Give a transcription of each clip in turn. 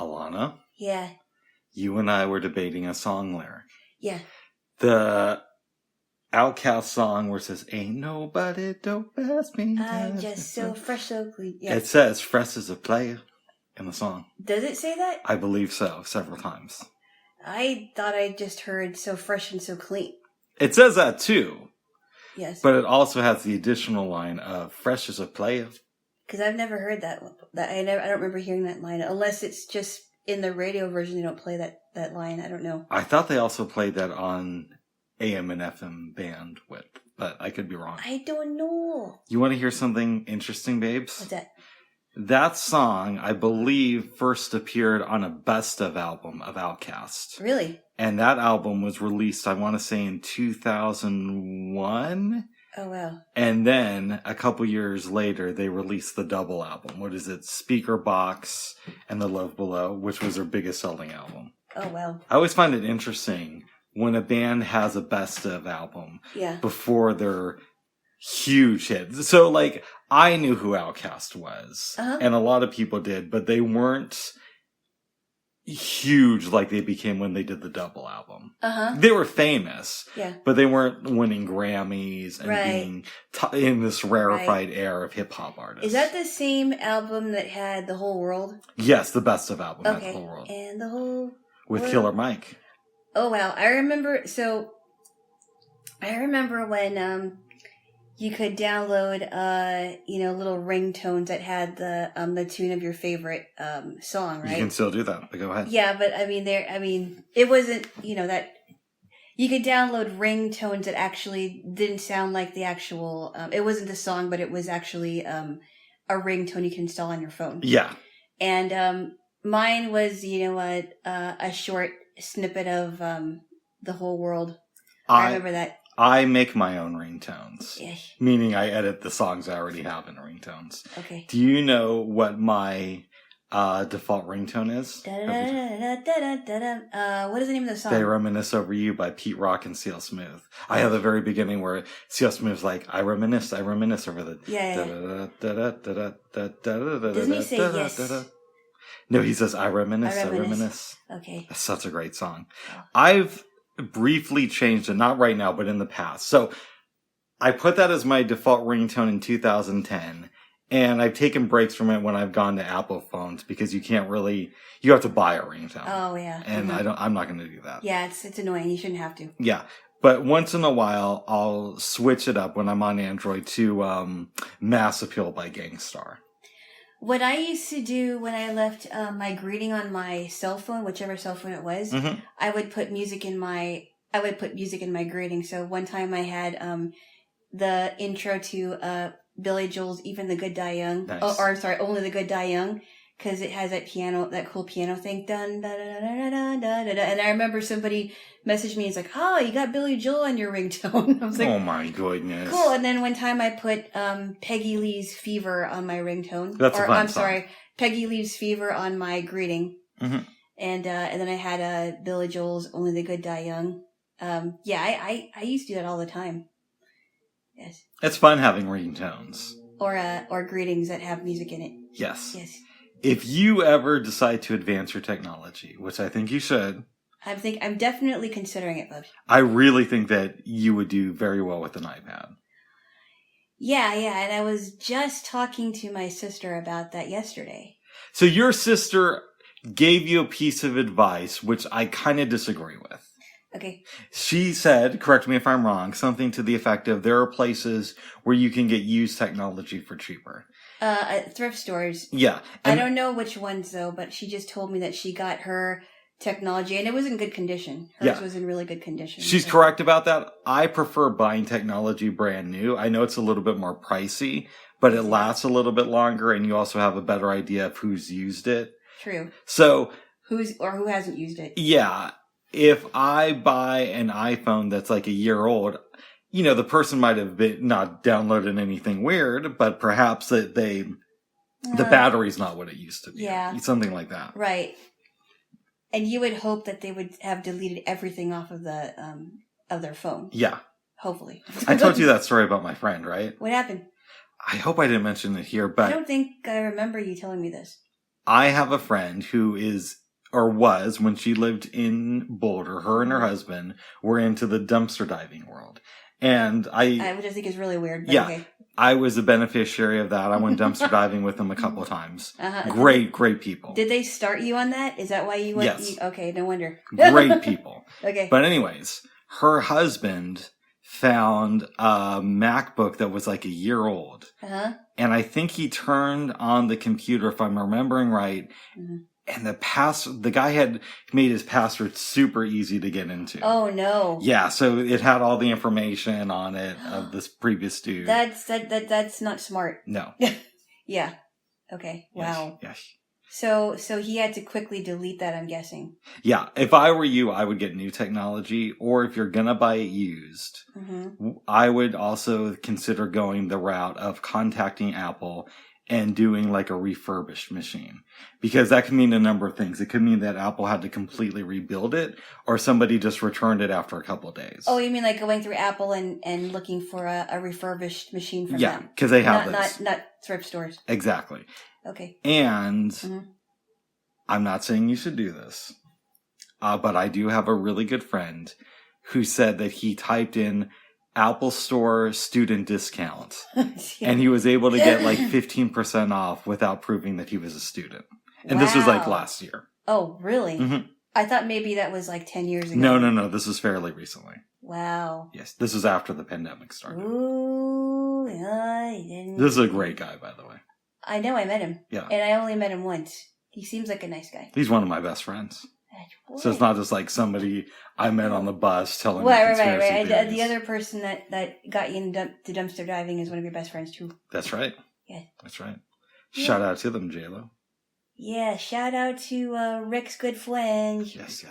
Alana, Yeah. you and I were debating a song lyric. Yeah. The Outcast song where it says, "Ain't nobody don't pass me." I'm just so fresh, so clean. Yeah. It says "fresh as a player" in the song. Does it say that? I believe so, several times. I thought I just heard so fresh and so clean. It says that too. Yes. But it also has the additional line of "fresh as a player." Because I've never heard that. I don't remember hearing that line unless it's just in the radio version. They don't play that line. I don't know. I thought they also played that on AM and FM bandwidth, but I could be wrong. I don't know. You want to hear something interesting, babes? What's that? That song, I believe, first appeared on a best of album of Outkast. Really? And that album was released, I want to say, in 2001. Oh, wow. And then a couple years later, they released the double album. What is it? Speaker Box and The Love Below, which was their biggest selling album. Oh, wow. I always find it interesting when a band has a best of album before their huge hit. So, like, I knew who Outkast was, and a lot of people did, but they weren't huge like they became when they did the double album. They were famous, but they weren't winning Grammys and being in this rarefied era of hip-hop artists. Is that the same album that had The Whole World? Yes, the best of album had The Whole World. And The Whole With World. Killer Mike. Oh, wow. I remember when you could download little ringtones that had the tune of your favorite song, right? You can still do that, but go ahead. Yeah, but it wasn't, that you could download ringtones that actually didn't sound like the actual it wasn't the song, but it was actually a ringtone you can install on your phone. Yeah. And mine was, a short snippet of The Whole World. I remember that. I make my own ringtones. Meaning I edit the songs I already have in ringtones. Okay. Do you know what my default ringtone is? What is the name of the song? They Reminisce Over You by Pete Rock and CL Smooth. I have the very beginning where CL Smooth's like, I reminisce over the... Doesn't he say yes? No, he says, I reminisce. Okay. That's such a great song. I've briefly changed it, not right now, but in the past. So I put that as my default ringtone in 2010, and I've taken breaks from it when I've gone to Apple phones because you have to buy a ringtone. Oh yeah. And I'm not going to do that. Yeah, it's annoying. You shouldn't have to. Yeah. But once in a while, I'll switch it up when I'm on Android to Mass Appeal by Gangstar. What I used to do when I left my greeting on my cell phone, whichever cell phone it was, I would put music in my greeting. So one time I had the intro to Billy Joel's "Even the Good Die Young," "Only the Good Die Young," because it has that cool piano thing. Dun, da, da, da, da, da, da, da. And I remember somebody messaged me. It's like, "Oh, you got Billy Joel on your ringtone." I was like, "Oh my goodness!" Cool. And then one time I put Peggy Lee's "Fever" on my ringtone. That's a fun song. Peggy Lee's "Fever" on my greeting. Mm-hmm. And then I had Billy Joel's "Only the Good Die Young." I used to do that all the time. Yes. It's fun having ringtones. Or greetings that have music in it. Yes. Yes. If you ever decide to advance your technology, which I think you should. I'm definitely considering it, bub. I really think that you would do very well with an iPad. Yeah, and I was just talking to my sister about that yesterday. So your sister gave you a piece of advice, which I kind of disagree with. Okay. She said, correct me if I'm wrong, something to the effect of there are places where you can get used technology for cheaper. Thrift stores. Yeah. I don't know which ones though, but she just told me that she got her technology and it was in good condition. Hers was in really good condition. She's correct about that. I prefer buying technology brand new. I know it's a little bit more pricey, but it lasts a little bit longer and you also have a better idea of who's used it. True. So. Who hasn't used it. Yeah. If I buy an iPhone that's like a year old, the person might have not downloaded anything weird, but perhaps that the battery's not what it used to be. Yeah. Something like that. Right. And you would hope that they would have deleted everything off of of their phone. Yeah. Hopefully. I told you that story about my friend, right? What happened? I hope I didn't mention it here, but... I don't think I remember you telling me this. I have a friend who is, or was, when she lived in Boulder, her and her husband were into the dumpster diving world. And I would just think it's really weird. But yeah, okay. I was a beneficiary of that. I went dumpster diving with them a couple of times. Great people. Did they start you on that? Is that why you went? Yes. Okay, no wonder. Great people. Okay. But anyways, her husband found a MacBook that was like a year old. And I think he turned on the computer, if I'm remembering right, and the guy had made his password super easy to get into. Oh no. Yeah, so it had all the information on it of this previous dude. That's not smart. No. Yeah. Okay. Wow. Yes. So he had to quickly delete that, I'm guessing. Yeah. If I were you, I would get new technology, or if you're gonna buy it used, I would also consider going the route of contacting Apple and doing like a refurbished machine. Because that could mean a number of things. It could mean that Apple had to completely rebuild it, or somebody just returned it after a couple of days. Oh, you mean like going through Apple and looking for a refurbished machine from them? Yeah, because they have this. Not thrift stores. Exactly. Okay. And I'm not saying you should do this, but I do have a really good friend who said that he typed in Apple Store student discount and he was able to get like 15% off without proving that he was a student. And this was like last year. Oh, really? I thought maybe that was like 10 years ago. No. This is fairly recently. Wow. Yes. This was after the pandemic started. Ooh, this is a great guy, by the way. I know, I met him. Yeah. And I only met him once. He seems like a nice guy. He's one of my best friends. So it's not just like somebody I met on the bus telling me conspiracy theories. The other person that got you into dumpster diving is one of your best friends too. That's right. Yeah. That's right. Yeah. Shout out to them, Jaylo. Yeah, shout out to Rick's good friend. Yes.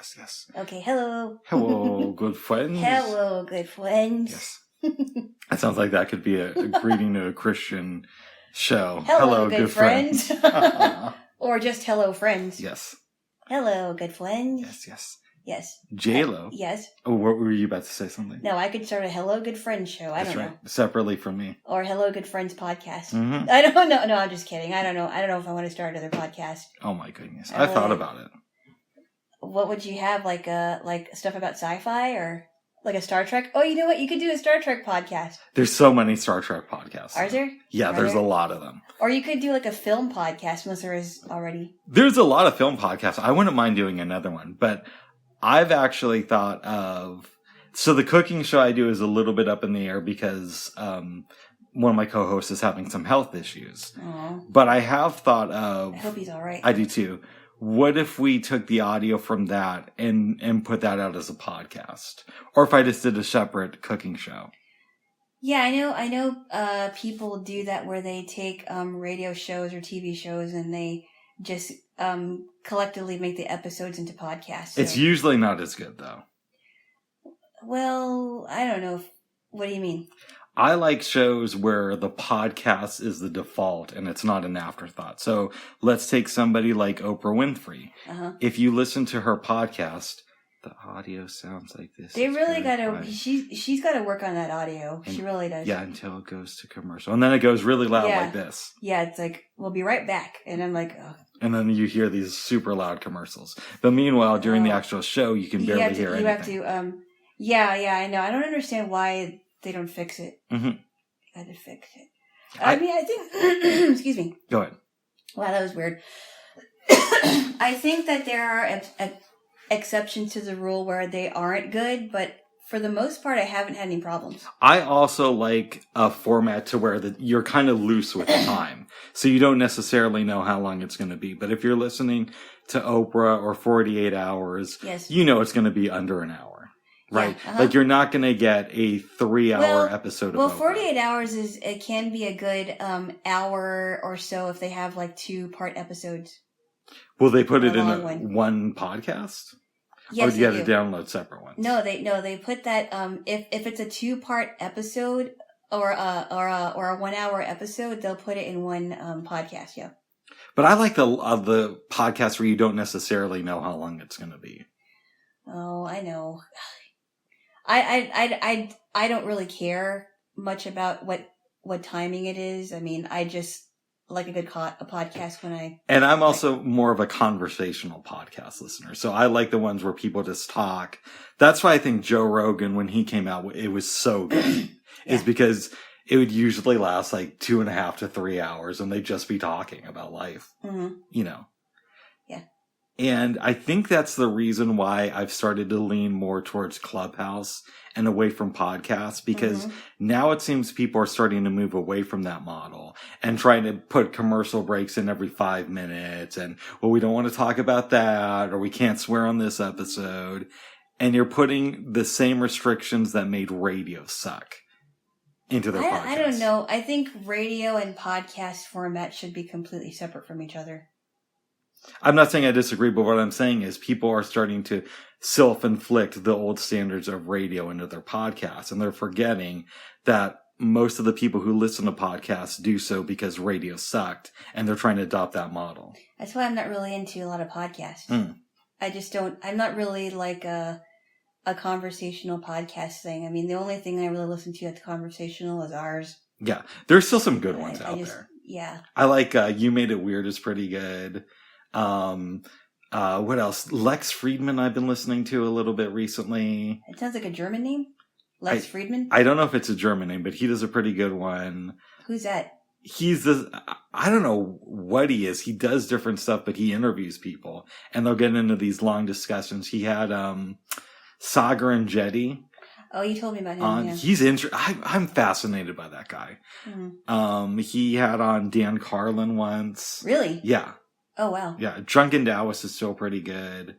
Okay, hello. Hello, good friends. Hello, good friends. Yes. That sounds like that could be a greeting to a Christian show. Hello good friends. Or just hello, friends. Yes. Hello, good friends. Yes. Jaylo. Yes. Oh, what were you about to say? Something? No, I could start a Hello Good Friends show. I don't know. Separately from me. Or Hello Good Friends podcast. I don't know. No, I'm just kidding. I don't know. I don't know if I want to start another podcast. Oh my goodness. I thought about it. What would you have? Like stuff about sci-fi or like a Star Trek? Oh, you know what? You could do a Star Trek podcast. There's so many Star Trek podcasts. Are there? Yeah, there's a lot of them. Or you could do like a film podcast, unless there is already. There's a lot of film podcasts. I wouldn't mind doing another one, but I've actually thought of... So the cooking show I do is a little bit up in the air because one of my co-hosts is having some health issues. Aww. But I have thought of... I hope he's all right. I do too. What if we took the audio from that and put that out as a podcast? Or if I just did a separate cooking show? Yeah, I know people do that where they take radio shows or TV shows and they just collectively make the episodes into podcasts. So. It's usually not as good, though. Well, I don't know. What do you mean? I like shows where the podcast is the default and it's not an afterthought. So let's take somebody like Oprah Winfrey. If you listen to her podcast, the audio sounds like this. They really gotta. She's got to work on that audio. She really does. Yeah, until it goes to commercial, and then it goes really loud like this. Yeah, it's like we'll be right back, and I'm like, oh. And then you hear these super loud commercials. But meanwhile, during the actual show, you can barely hear anything. You have to. Yeah, I know. I don't understand why they don't fix it. Got to fix it. I mean, I think. Excuse me. Go ahead. Wow, that was weird. I think that there are exceptions to the rule where they aren't good, but for the most part, I haven't had any problems. I also like a format to where you're kind of loose with the time. So you don't necessarily know how long it's going to be. But if you're listening to Oprah or 48 Hours, you know it's going to be under an hour. Right? Yeah, like you're not going to get a 3-hour episode of Oprah. 48 Hours it can be a good hour or so if they have like 2-part episodes. Will they put it in one podcast? Yes, or do you have to download separate ones? No, they put that if it's a 2-part episode or a 1-hour episode, they'll put it in one podcast. Yeah. But I like the podcasts where you don't necessarily know how long it's going to be. Oh, I know. I don't really care much about what timing it is. I mean, I just like a podcast when I... And I'm also more of a conversational podcast listener. So I like the ones where people just talk. That's why I think Joe Rogan, when he came out, it was so good. Is because it would usually last like 2.5 to 3 hours and they'd just be talking about life. Mm-hmm. You know? Yeah. And I think that's the reason why I've started to lean more towards Clubhouse and away from podcasts, because now it seems people are starting to move away from that model and trying to put commercial breaks in every 5 minutes. And, well, we don't want to talk about that, or we can't swear on this episode. And you're putting the same restrictions that made radio suck into their podcast. I don't know. I think radio and podcast format should be completely separate from each other. I'm not saying I disagree, but what I'm saying is people are starting to self-inflict the old standards of radio into their podcasts, and they're forgetting that most of the people who listen to podcasts do so because radio sucked, and they're trying to adopt that model. That's why I'm not really into a lot of podcasts. I just don't, I'm not really like a conversational podcast thing. I mean, the only thing I really listen to at the conversational is ours. Yeah, there's still some good ones out there. Yeah. I like You Made It Weird is pretty good. What else? Lex Friedman I've been listening to a little bit recently. It sounds like a German name. Lex Friedman? I don't know if it's a German name, but he does a pretty good one. Who's that? He's I don't know what he is. He does different stuff, but he interviews people and they'll get into these long discussions. He had, Sagar and Jetty. Oh, you told me about him. Yeah. He's I'm fascinated by that guy. Mm-hmm. He had on Dan Carlin once. Really? Yeah. Oh, wow. Yeah. Drunken Taoist is still pretty good.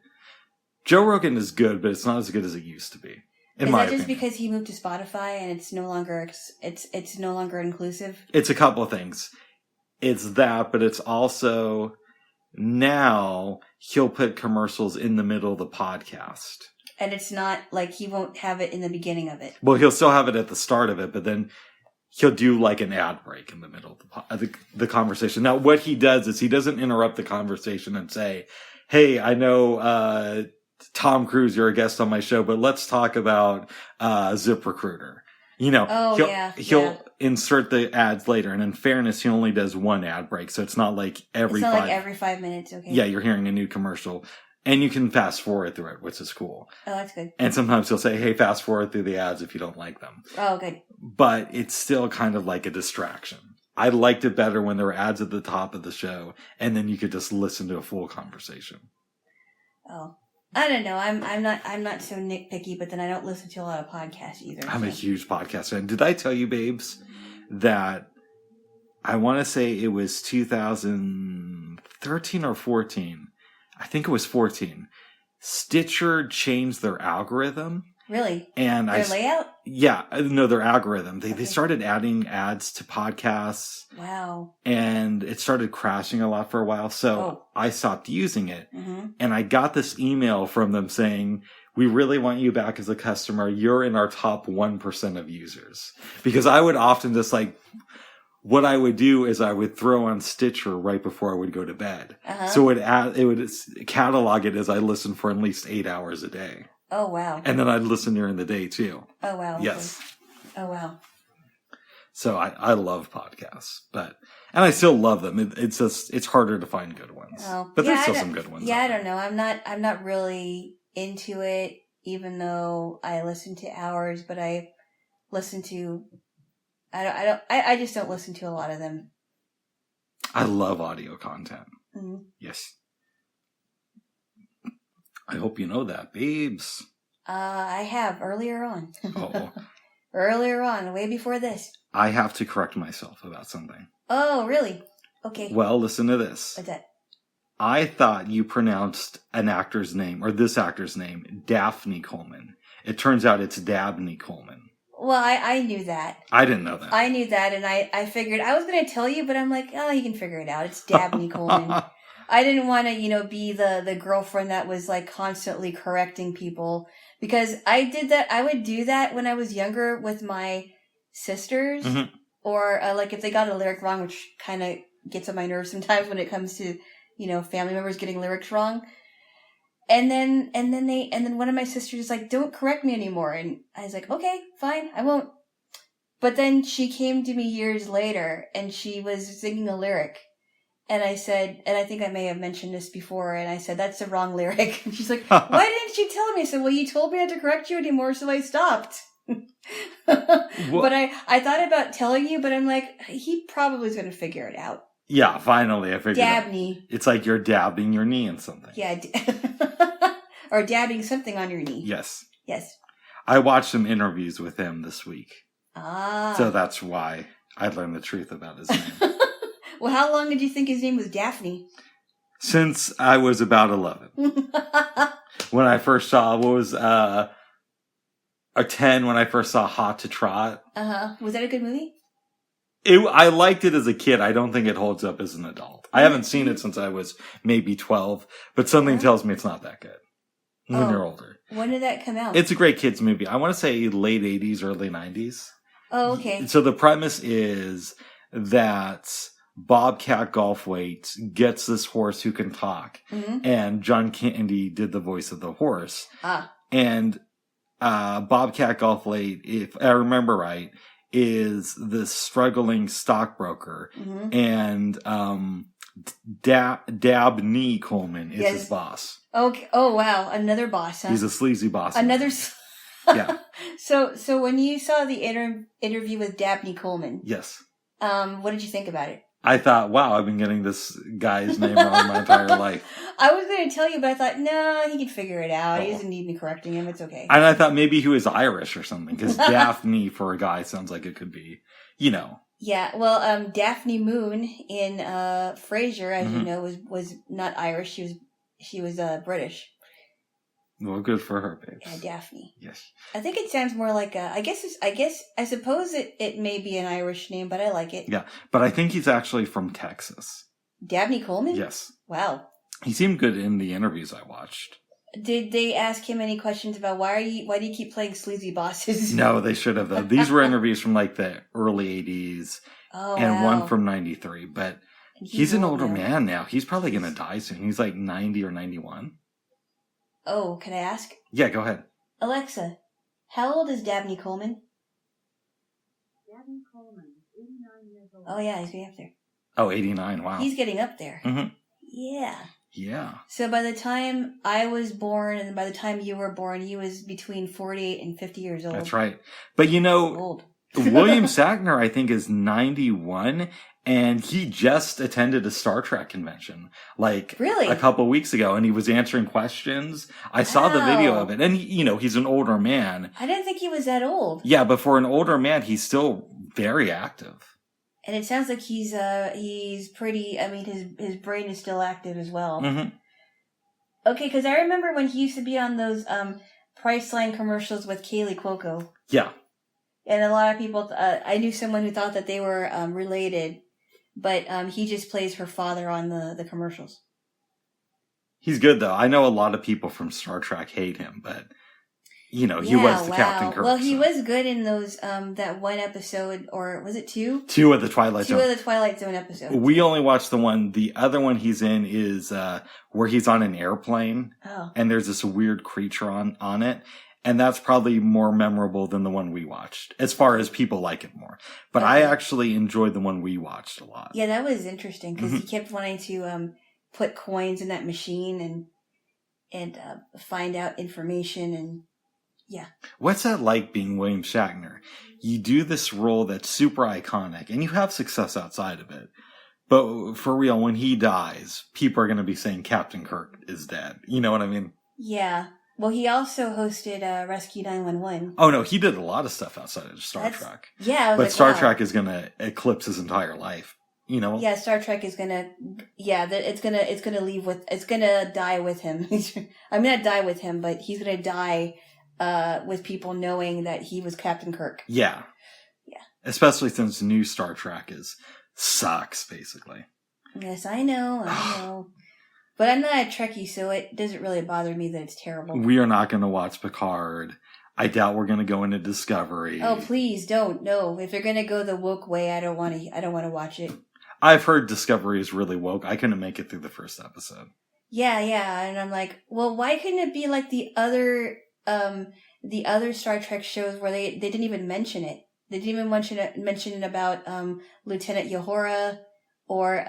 Joe Rogan is good, but it's not as good as it used to be. Is that just because he moved to Spotify and it's no longer it's no longer inclusive? It's a couple of things. It's that, but it's also now he'll put commercials in the middle of the podcast. And it's not like he won't have it in the beginning of it. Well, he'll still have it at the start of it, but then he'll do like an ad break in the middle of the conversation. Now, what he does is he doesn't interrupt the conversation and say, hey, I know, Tom Cruise, you're a guest on my show, but let's talk about, ZipRecruiter. You know, he'll insert the ads later. And in fairness, he only does one ad break. So it's not like every 5 minutes. Okay. Yeah. You're hearing a new commercial and you can fast forward through it, which is cool. Oh, that's good. And sometimes he'll say, hey, fast forward through the ads if you don't like them. Oh, good. But it's still kind of like a distraction. I liked it better when there were ads at the top of the show and then you could just listen to a full conversation. Oh. I don't know. I'm not so nitpicky, but then I don't listen to a lot of podcasts either. I'm a huge podcast fan. Did I tell you, babes, that I want to say it was 2013 or 14. I think it was 14. Stitcher changed their algorithm. Really? And their layout? Yeah. No, their algorithm. They started adding ads to podcasts. Wow. And it started crashing a lot for a while. So I stopped using it. Mm-hmm. And I got this email from them saying, we really want you back as a customer. You're in our top 1% of users. Because I would often just like, what I would do is I would throw on Stitcher right before I would go to bed. Uh-huh. So it would catalog it as I listened for at least 8 hours a day. Oh, wow. And then I'd listen during the day too. Oh, wow. Yes. Oh, wow. So I love podcasts, and I still love them. It's harder to find good ones, but there's still some good ones. Yeah, I don't know. I'm not really into it, even though I listen to hours, but I listen to, I just don't listen to a lot of them. I love audio content. Mm-hmm. Yes. I hope you know that, babes. I have earlier on. Oh. Earlier on, way before this. I have to correct myself about something. Oh, really? Okay. Well, listen to this. What's that? I thought you pronounced an actor's name, or this actor's name, Daphne Coleman. It turns out it's Dabney Coleman. Well, I knew that. I didn't know that. I knew that, and I figured, I was going to tell you, but I'm like, oh, you can figure it out. It's Dabney Coleman. I didn't want to, be the girlfriend that was like constantly correcting people, because I did that. I would do that when I was younger with my sisters, mm-hmm. or like if they got a lyric wrong, which kind of gets on my nerves sometimes when it comes to, family members getting lyrics wrong. And then one of my sisters is like, don't correct me anymore. And I was like, okay, fine, I won't. But then she came to me years later, and she was singing a lyric. And I said, and I think I may have mentioned this before, and I said, that's the wrong lyric. And she's like, why didn't you tell me? I said, well, you told me not to correct you anymore, so I stopped. But I thought about telling you, but I'm like, he probably is going to figure it out. Yeah, finally I figured Dabney. out. It's like you're dabbing your knee in something. Yeah. Or dabbing something on your knee. Yes. Yes. I watched some interviews with him this week. Ah. So that's why I learned the truth about his name. Well, how long did you think his name was Daphne? Since I was about 11. When I first saw, a 10 when I first saw Hot to Trot. Uh-huh. Was that a good movie? I liked it as a kid. I don't think it holds up as an adult. I haven't seen it since I was maybe 12, but something tells me it's not that good when you're older. When did that come out? It's a great kids movie. I want to say late 80s, early 90s. Oh, okay. So the premise is that Bobcat Goldthwait gets this horse who can talk, and John Candy did the voice of the horse. And Bobcat Goldthwait, if I remember right, is this struggling stockbroker, and Dabney Coleman is his boss. Okay. Oh wow, another boss. Huh? He's a sleazy boss. Another. Yeah. So when you saw the interview with Dabney Coleman, yes. What did you think about it? I thought, wow, I've been getting this guy's name wrong my entire life. I was going to tell you, but I thought, no, he can figure it out. He doesn't need me correcting him. It's okay. And I thought maybe he was Irish or something, because Daphne for a guy sounds like it could be, Yeah, well, Daphne Moon in Frasier, as you know, was not Irish. She was British. Well, good for her, babes. Yeah, Daphne. Yes. I think it sounds more like I suppose it may be an Irish name, but I like it. Yeah, but I think he's actually from Texas. Dabney Coleman? Yes. Wow. He seemed good in the interviews I watched. Did they ask him any questions about why do you keep playing sleazy bosses? No, they should have though. These were interviews from like the early 80s and one from 93, but he's an older man now. He's probably going to die soon. He's like 90 or 91. Oh, can I ask? Yeah, go ahead. Alexa, how old is Dabney Coleman? Dabney Coleman, 89 years old. Oh yeah, he's getting up there. Oh, 89, wow. He's getting up there. Mm-hmm. Yeah. Yeah. So by the time I was born and by the time you were born, he was between 48 and 50 years old. That's right. But old. William Shatner, I think, is 91, and he just attended a Star Trek convention, really? a couple weeks ago, and he was answering questions. I saw the video of it, and he's an older man. I didn't think he was that old. Yeah, but for an older man, he's still very active. And it sounds like he's pretty. I mean, his brain is still active as well. Mm-hmm. Okay, because I remember when he used to be on those Priceline commercials with Kaylee Cuoco. Yeah. And a lot of people, I knew someone who thought that they were related, but he just plays her father on the commercials. He's good, though. I know a lot of people from Star Trek hate him, but, he was the Captain Kirk. Well, he was good in those, that one episode, or was it two? Two of the Twilight Zone. Two of the Twilight Zone episodes. We only watched the one. The other one he's in is where he's on an airplane, and there's this weird creature on it. And that's probably more memorable than the one we watched, as far as people like it more. But I actually enjoyed the one we watched a lot. Yeah, that was interesting, because he kept wanting to put coins in that machine and find out information, and yeah. What's that like being William Shatner? You do this role that's super iconic, and you have success outside of it. But for real, when he dies, people are going to be saying Captain Kirk is dead. You know what I mean? Yeah. Well, he also hosted Rescue 911. Oh, no, he did a lot of stuff outside of Star Trek. Yeah, but Star Trek is going to eclipse his entire life, Yeah, Star Trek is going to, it's going to die with him. I mean, not die with him, but he's going to die with people knowing that he was Captain Kirk. Yeah. Yeah. Especially since new Star Trek sucks, basically. Yes, I know. But I'm not a Trekkie, so it doesn't really bother me that it's terrible. We are not going to watch Picard. I doubt we're going to go into Discovery. Oh, please don't. No, if you're going to go the woke way, I don't want to watch it. I've heard Discovery is really woke. I couldn't make it through the first episode. Yeah, and I'm like, well, why couldn't it be like the other Star Trek shows where they didn't even mention it? They didn't even mention it about Lieutenant Uhura or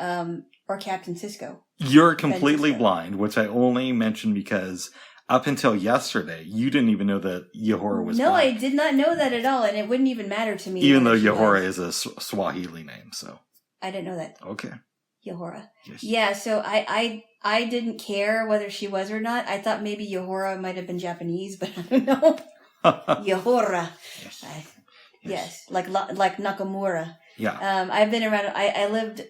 Captain Sisko. You're completely blind, which I only mentioned because up until yesterday, you didn't even know that Uhura was No, black. I did not know that at all, and it wouldn't even matter to me. Even though Uhura is a Swahili name, so. I didn't know that. Okay. Uhura. Yes. Yeah, so I didn't care whether she was or not. I thought maybe Uhura might have been Japanese, but I don't know. Uhura. Yes, like Nakamura. Yeah. I've been around. I lived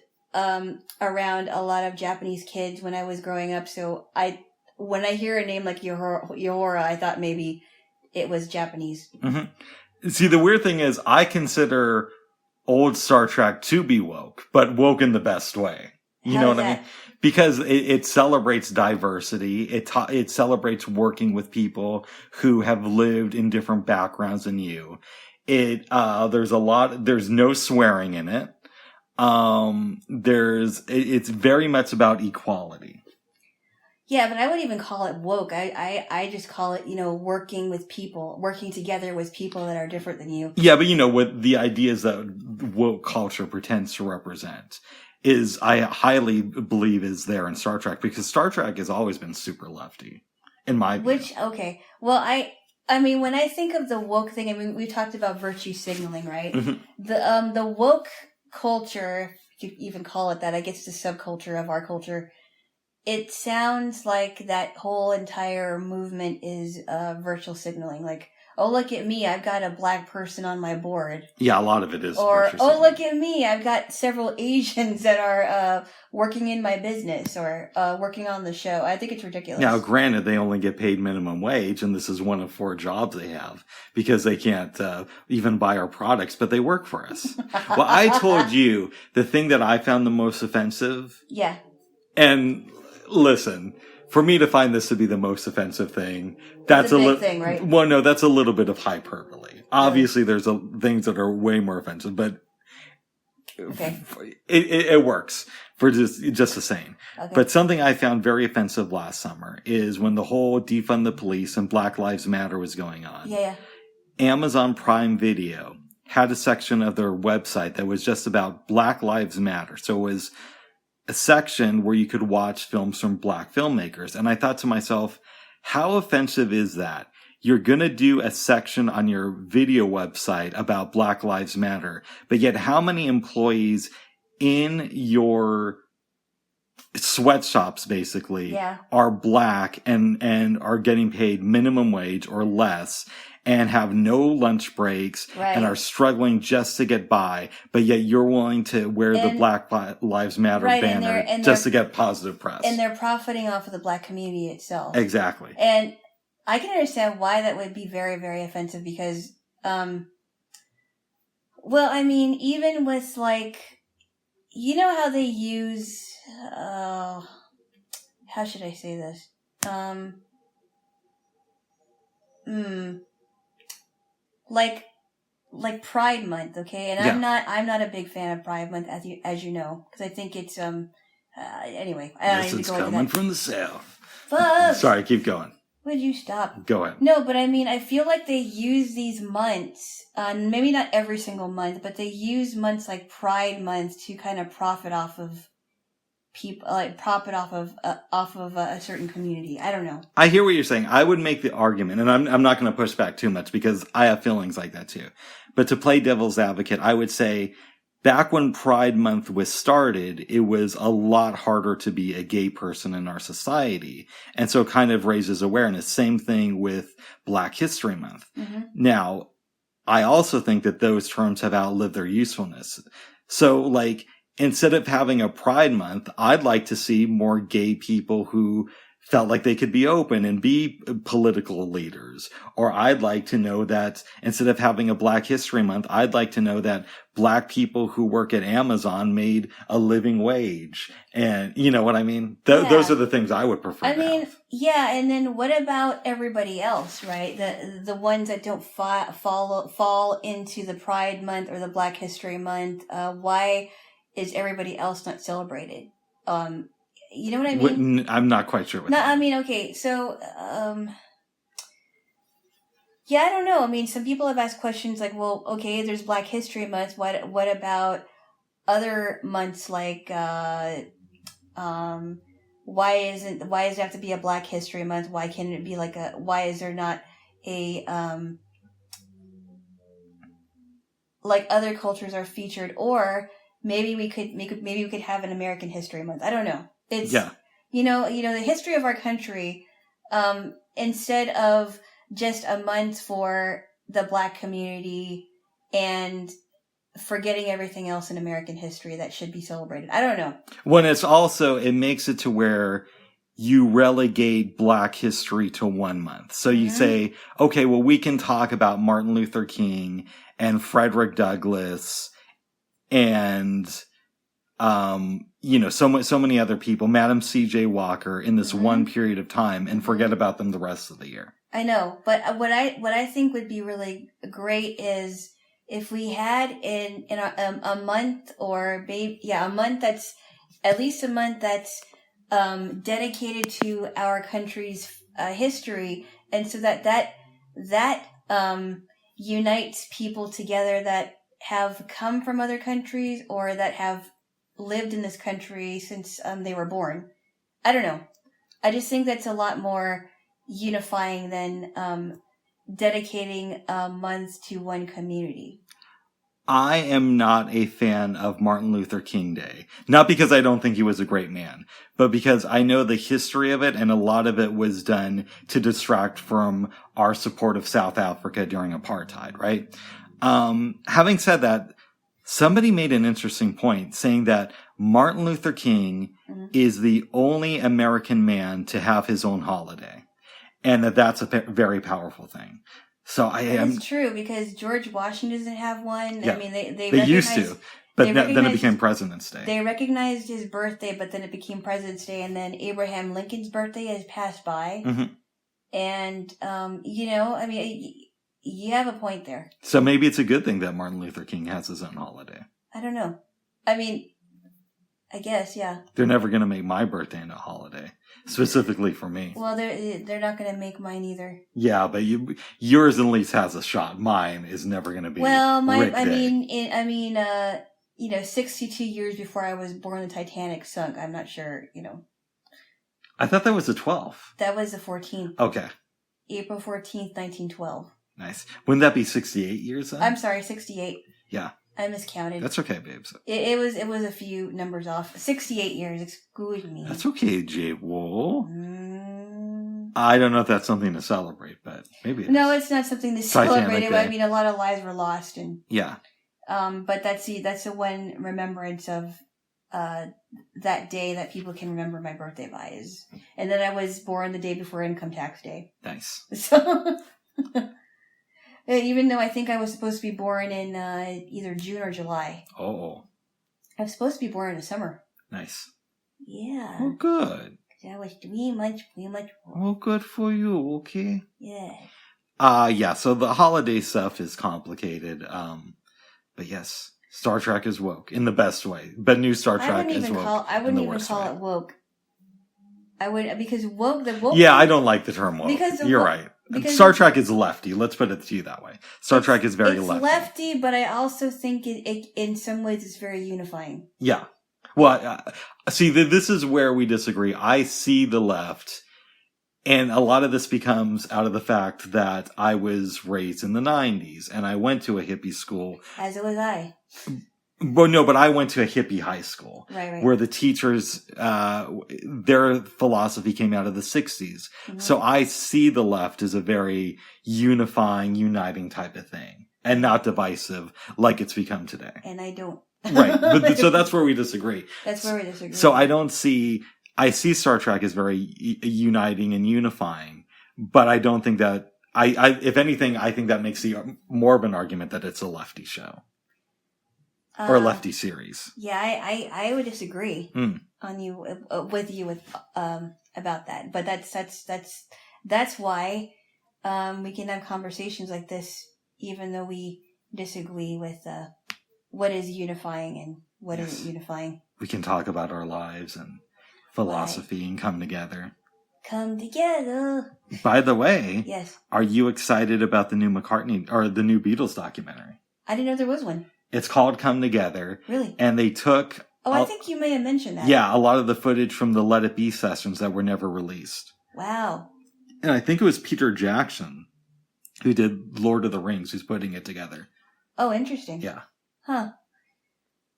around a lot of Japanese kids when I was growing up. So when I hear a name like Uhura, I thought maybe it was Japanese. Mm-hmm. See, the weird thing is, I consider old Star Trek to be woke, but woke in the best way. You know what I mean? Because it celebrates diversity. It celebrates working with people who have lived in different backgrounds than you. There's no swearing in it. It's very much about equality. Yeah, but I wouldn't even call it woke. I just call it, working together with people that are different than you. Yeah, but what the ideas that woke culture pretends to represent is, I highly believe, is there in Star Trek, because Star Trek has always been super lefty, in my view. Okay. Well, I mean, when I think of the woke thing, I mean, we talked about virtue signaling, right? Mm-hmm. The woke culture, if you even call it that, I guess it's a subculture of our culture. It sounds like that whole entire movement is virtual signaling. Like, oh, look at me, I've got a black person on my board. Yeah, a lot of it is. Or, oh, look at me, I've got several Asians that are working in my business or working on the show. I think it's ridiculous. Now, granted, they only get paid minimum wage, and this is one of 4 jobs they have, because they can't even buy our products, but they work for us. Well, I told you the thing that I found the most offensive. Yeah. And listen, for me to find this to be the most offensive thing, that's a little thing, right? Well, no, that's a little bit of hyperbole. Obviously, there's things that are way more offensive, but okay, it works for just the same. Okay. But something I found very offensive last summer is when the whole defund the police and Black Lives Matter was going on. Yeah. Amazon Prime Video had a section of their website that was just about Black Lives Matter. So it was a section where you could watch films from black filmmakers. And I thought to myself, how offensive is that? You're going to do a section on your video website about Black Lives Matter, but yet how many employees in your sweatshops basically are black and are getting paid minimum wage or less and have no lunch breaks and are struggling just to get by, but yet you're willing to wear the Black Lives Matter banner just to get positive press. And they're profiting off of the black community itself. Exactly. And I can understand why that would be very, very offensive because, well, I mean, even with how they use, how should I say this? Like Pride Month, okay? And I'm not a big fan of Pride Month, as you know, because I think it's anyway. I don't need to go into that. It's coming from the South. Fuck. Sorry, keep going. Would you stop? Go ahead. No, but I mean, I feel like they use these months, maybe not every single month, but they use months like Pride Month to kind of profit off of people, profit off of a certain community. I don't know. I hear what you're saying. I would make the argument, and I'm not going to push back too much because I have feelings like that too. But to play devil's advocate, I would say back when Pride Month was started, it was a lot harder to be a gay person in our society. And so it kind of raises awareness. Same thing with Black History Month. Mm-hmm. Now, I also think that those terms have outlived their usefulness. So instead of having a Pride Month, I'd like to see more gay people who felt like they could be open and be political leaders. Or I'd like to know that instead of having a Black History Month, I'd like to know that black people who work at Amazon made a living wage. And you know what I mean? Those are the things I would prefer. I mean, yeah. And then what about everybody else, right? The ones that don't fall into the Pride Month or the Black History Month. Why is everybody else not celebrated? You know what I mean? I'm not quite sure what that I mean, okay, so, Yeah, I don't know. I mean, some people have asked questions like, well, okay, there's Black History Month. What about other months like why does it have to be a Black History Month? Why can't it be like why is there not a like other cultures are featured, or maybe we could have an American History Month. I don't know. It's Yeah. The history of our country, instead of just a month for the Black community and forgetting everything else in American history that should be celebrated. I don't know. When it's also, it makes it to where you relegate Black history to 1 month. So you say, okay, well, we can talk about Martin Luther King and Frederick Douglass and, so many other people, Madam C.J. Walker in this one period of time and forget about them the rest of the year. I know, but what I think would be really great is if we had in a month or a month that's at least a month that's dedicated to our country's history, and so that unites people together that have come from other countries or that have lived in this country since they were born. I don't know. I just think that's a lot more unifying than dedicating months to one community. I am not a fan of Martin Luther King Day. Not because I don't think he was a great man, but because I know the history of it, and a lot of it was done to distract from our support of South Africa during apartheid, right? Having said that, somebody made an interesting point saying that Martin Luther King is the only American man to have his own holiday, and that's a very powerful thing. So It's true, because George Washington doesn't have one. Yeah, I mean, they used to, but then it became President's Day. They recognized his birthday, but then it became President's Day, and then Abraham Lincoln's birthday has passed by. And, I mean, you have a point there. So maybe it's a good thing that Martin Luther King has his own holiday. I don't know. I mean, I guess, yeah. They're never going to make my birthday into a holiday, specifically for me. Well, they're not going to make mine either. Yeah, but yours at least has a shot. Mine is never going to be. Well, 62 years before I was born, the Titanic sunk. I'm not sure, I thought that was the 12th. That was the 14th. Okay. April 14th, 1912. Nice. Wouldn't that be 68 years then? I'm sorry, 68. Yeah. I miscounted. That's okay, babes. It was a few numbers off. 68 years, excuse me. That's okay, Jaylo. I don't know if that's something to celebrate, but maybe it is. No, it's not something to celebrate. I mean, a lot of lives were lost, and yeah. But that's the one remembrance of that day that people can remember my birthday by is, and then I was born the day before Income Tax Day. Nice. So. Even though I think I was supposed to be born in either June or July. Oh. I was supposed to be born in the summer. Nice. Yeah. Oh, good. That was 3 months. Oh, good for you, okay? Yeah. Yeah, so the holiday stuff is complicated. But yes, Star Trek is woke in the best way. But new Star Trek is woke. I wouldn't even call it woke. I would, because woke. Yeah, I don't like the term woke. You're right. Star Trek is lefty. Let's put it to you that way. Star Trek is very lefty. It's lefty, but I also think it in some ways it's very unifying. Yeah. Well, see, this is where we disagree. I see the left, and a lot of this becomes out of the fact that I was raised in the 90s, and I went to a hippie school. As was I. Well, no, but I went to a hippie high school. Right. Where the teachers, their philosophy came out of the 60s. Mm-hmm. So I see the left as a very unifying, uniting type of thing. And not divisive like it's become today. And I don't. Right. But, so that's where we disagree. That's where we disagree. So I see Star Trek as very uniting and unifying. But I don't think that, if anything, I think that makes more of an argument that it's a lefty show. Or a lefty series. Yeah, I would disagree with you about that. But that's why we can have conversations like this, even though we disagree with what is unifying and what isn't unifying. We can talk about our lives and philosophy and come together. Come together. By the way, Yes. are you excited about the new McCartney or the new Beatles documentary? I didn't know there was one. It's called Come Together. Really? And they took... I think you may have mentioned that. Yeah, a lot of the footage from the Let It Be sessions that were never released. Wow. And I think it was Peter Jackson who did Lord of the Rings who's putting it together. Oh, interesting. Yeah. Huh.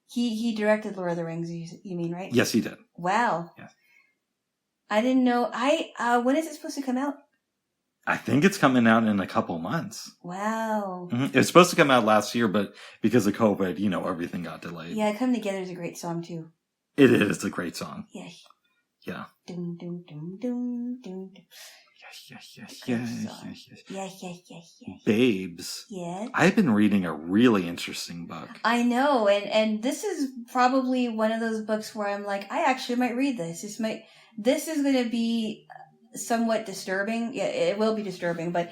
He directed Lord of the Rings, you mean, right? Yes, he did. Wow. Yes. I didn't know. When is it supposed to come out? I think it's coming out in a couple months. Wow. Mm-hmm. It was supposed to come out last year, but because of COVID, everything got delayed. Yeah, Come Together is a great song, too. It is a great song. Yeah. Yeah. Dum, dum, dum, dum, dum. Yeah. Babes. Yeah. I've been reading a really interesting book. I know, and this is probably one of those books where I'm like, I actually might read this. This is going to be somewhat disturbing. Yeah, it will be disturbing, but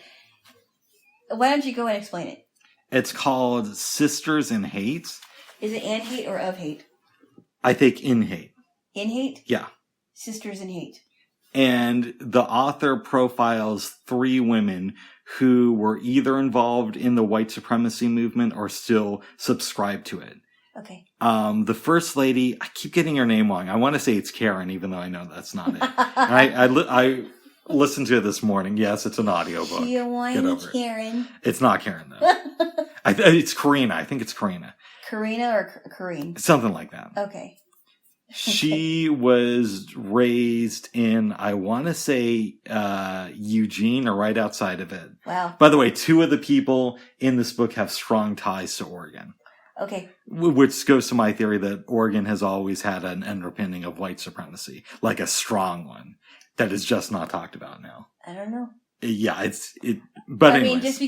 why don't you go and explain it? It's called Sisters in Hate. Is it and hate or of hate? I think in hate. In hate? Yeah. Sisters in hate. And the author profiles 3 women who were either involved in the white supremacy movement or still subscribe to it. Okay. The first lady, I keep getting her name wrong. I want to say it's Karen, even though I know that's not it. And I listened to it this morning. Yes, it's an audiobook. She a whiny Karen. It's not Karen, though. It's Karina. I think it's Karina. Karina or Kareen? Something like that. Okay. She was raised in, I want to say, Eugene or right outside of it. Wow. By the way, 2 of the people in this book have strong ties to Oregon. Okay. Which goes to my theory that Oregon has always had an underpinning of white supremacy, like a strong one that is just not talked about now. I don't know. Yeah, but anyways. I mean, just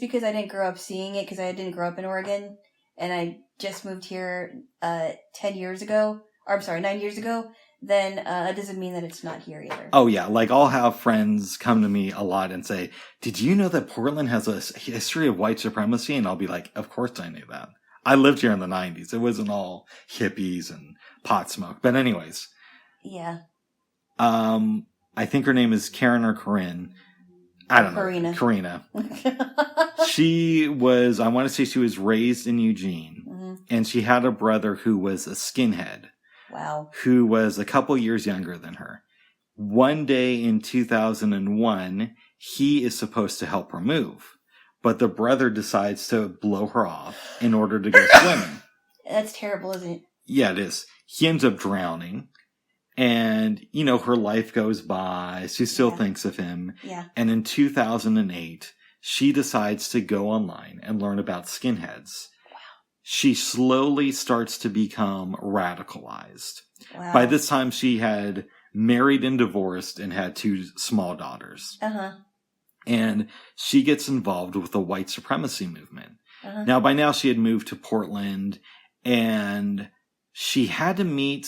because I didn't grow up seeing it, because I didn't grow up in Oregon, and I just moved here 9 years ago, then that doesn't mean that it's not here either. Oh yeah, like I'll have friends come to me a lot and say, did you know that Portland has a history of white supremacy? And I'll be like, of course I knew that. I lived here in the 90s. It wasn't all hippies and pot smoke. But anyways. Yeah. I think her name is Karen or Corinne. I don't know. Karina. She was, I want to say she was raised in Eugene. Mm-hmm. And she had a brother who was a skinhead. Wow. Who was a couple years younger than her. One day in 2001, he is supposed to help her move. But the brother decides to blow her off in order to go swimming. That's terrible, isn't it? Yeah, it is. He ends up drowning. And, her life goes by. She still thinks of him. Yeah. And in 2008, she decides to go online and learn about skinheads. Wow. She slowly starts to become radicalized. Wow. By this time, she had married and divorced and had 2 small daughters. Uh-huh. And she gets involved with the white supremacy movement. Uh-huh. Now, by now, she had moved to Portland, and she had to meet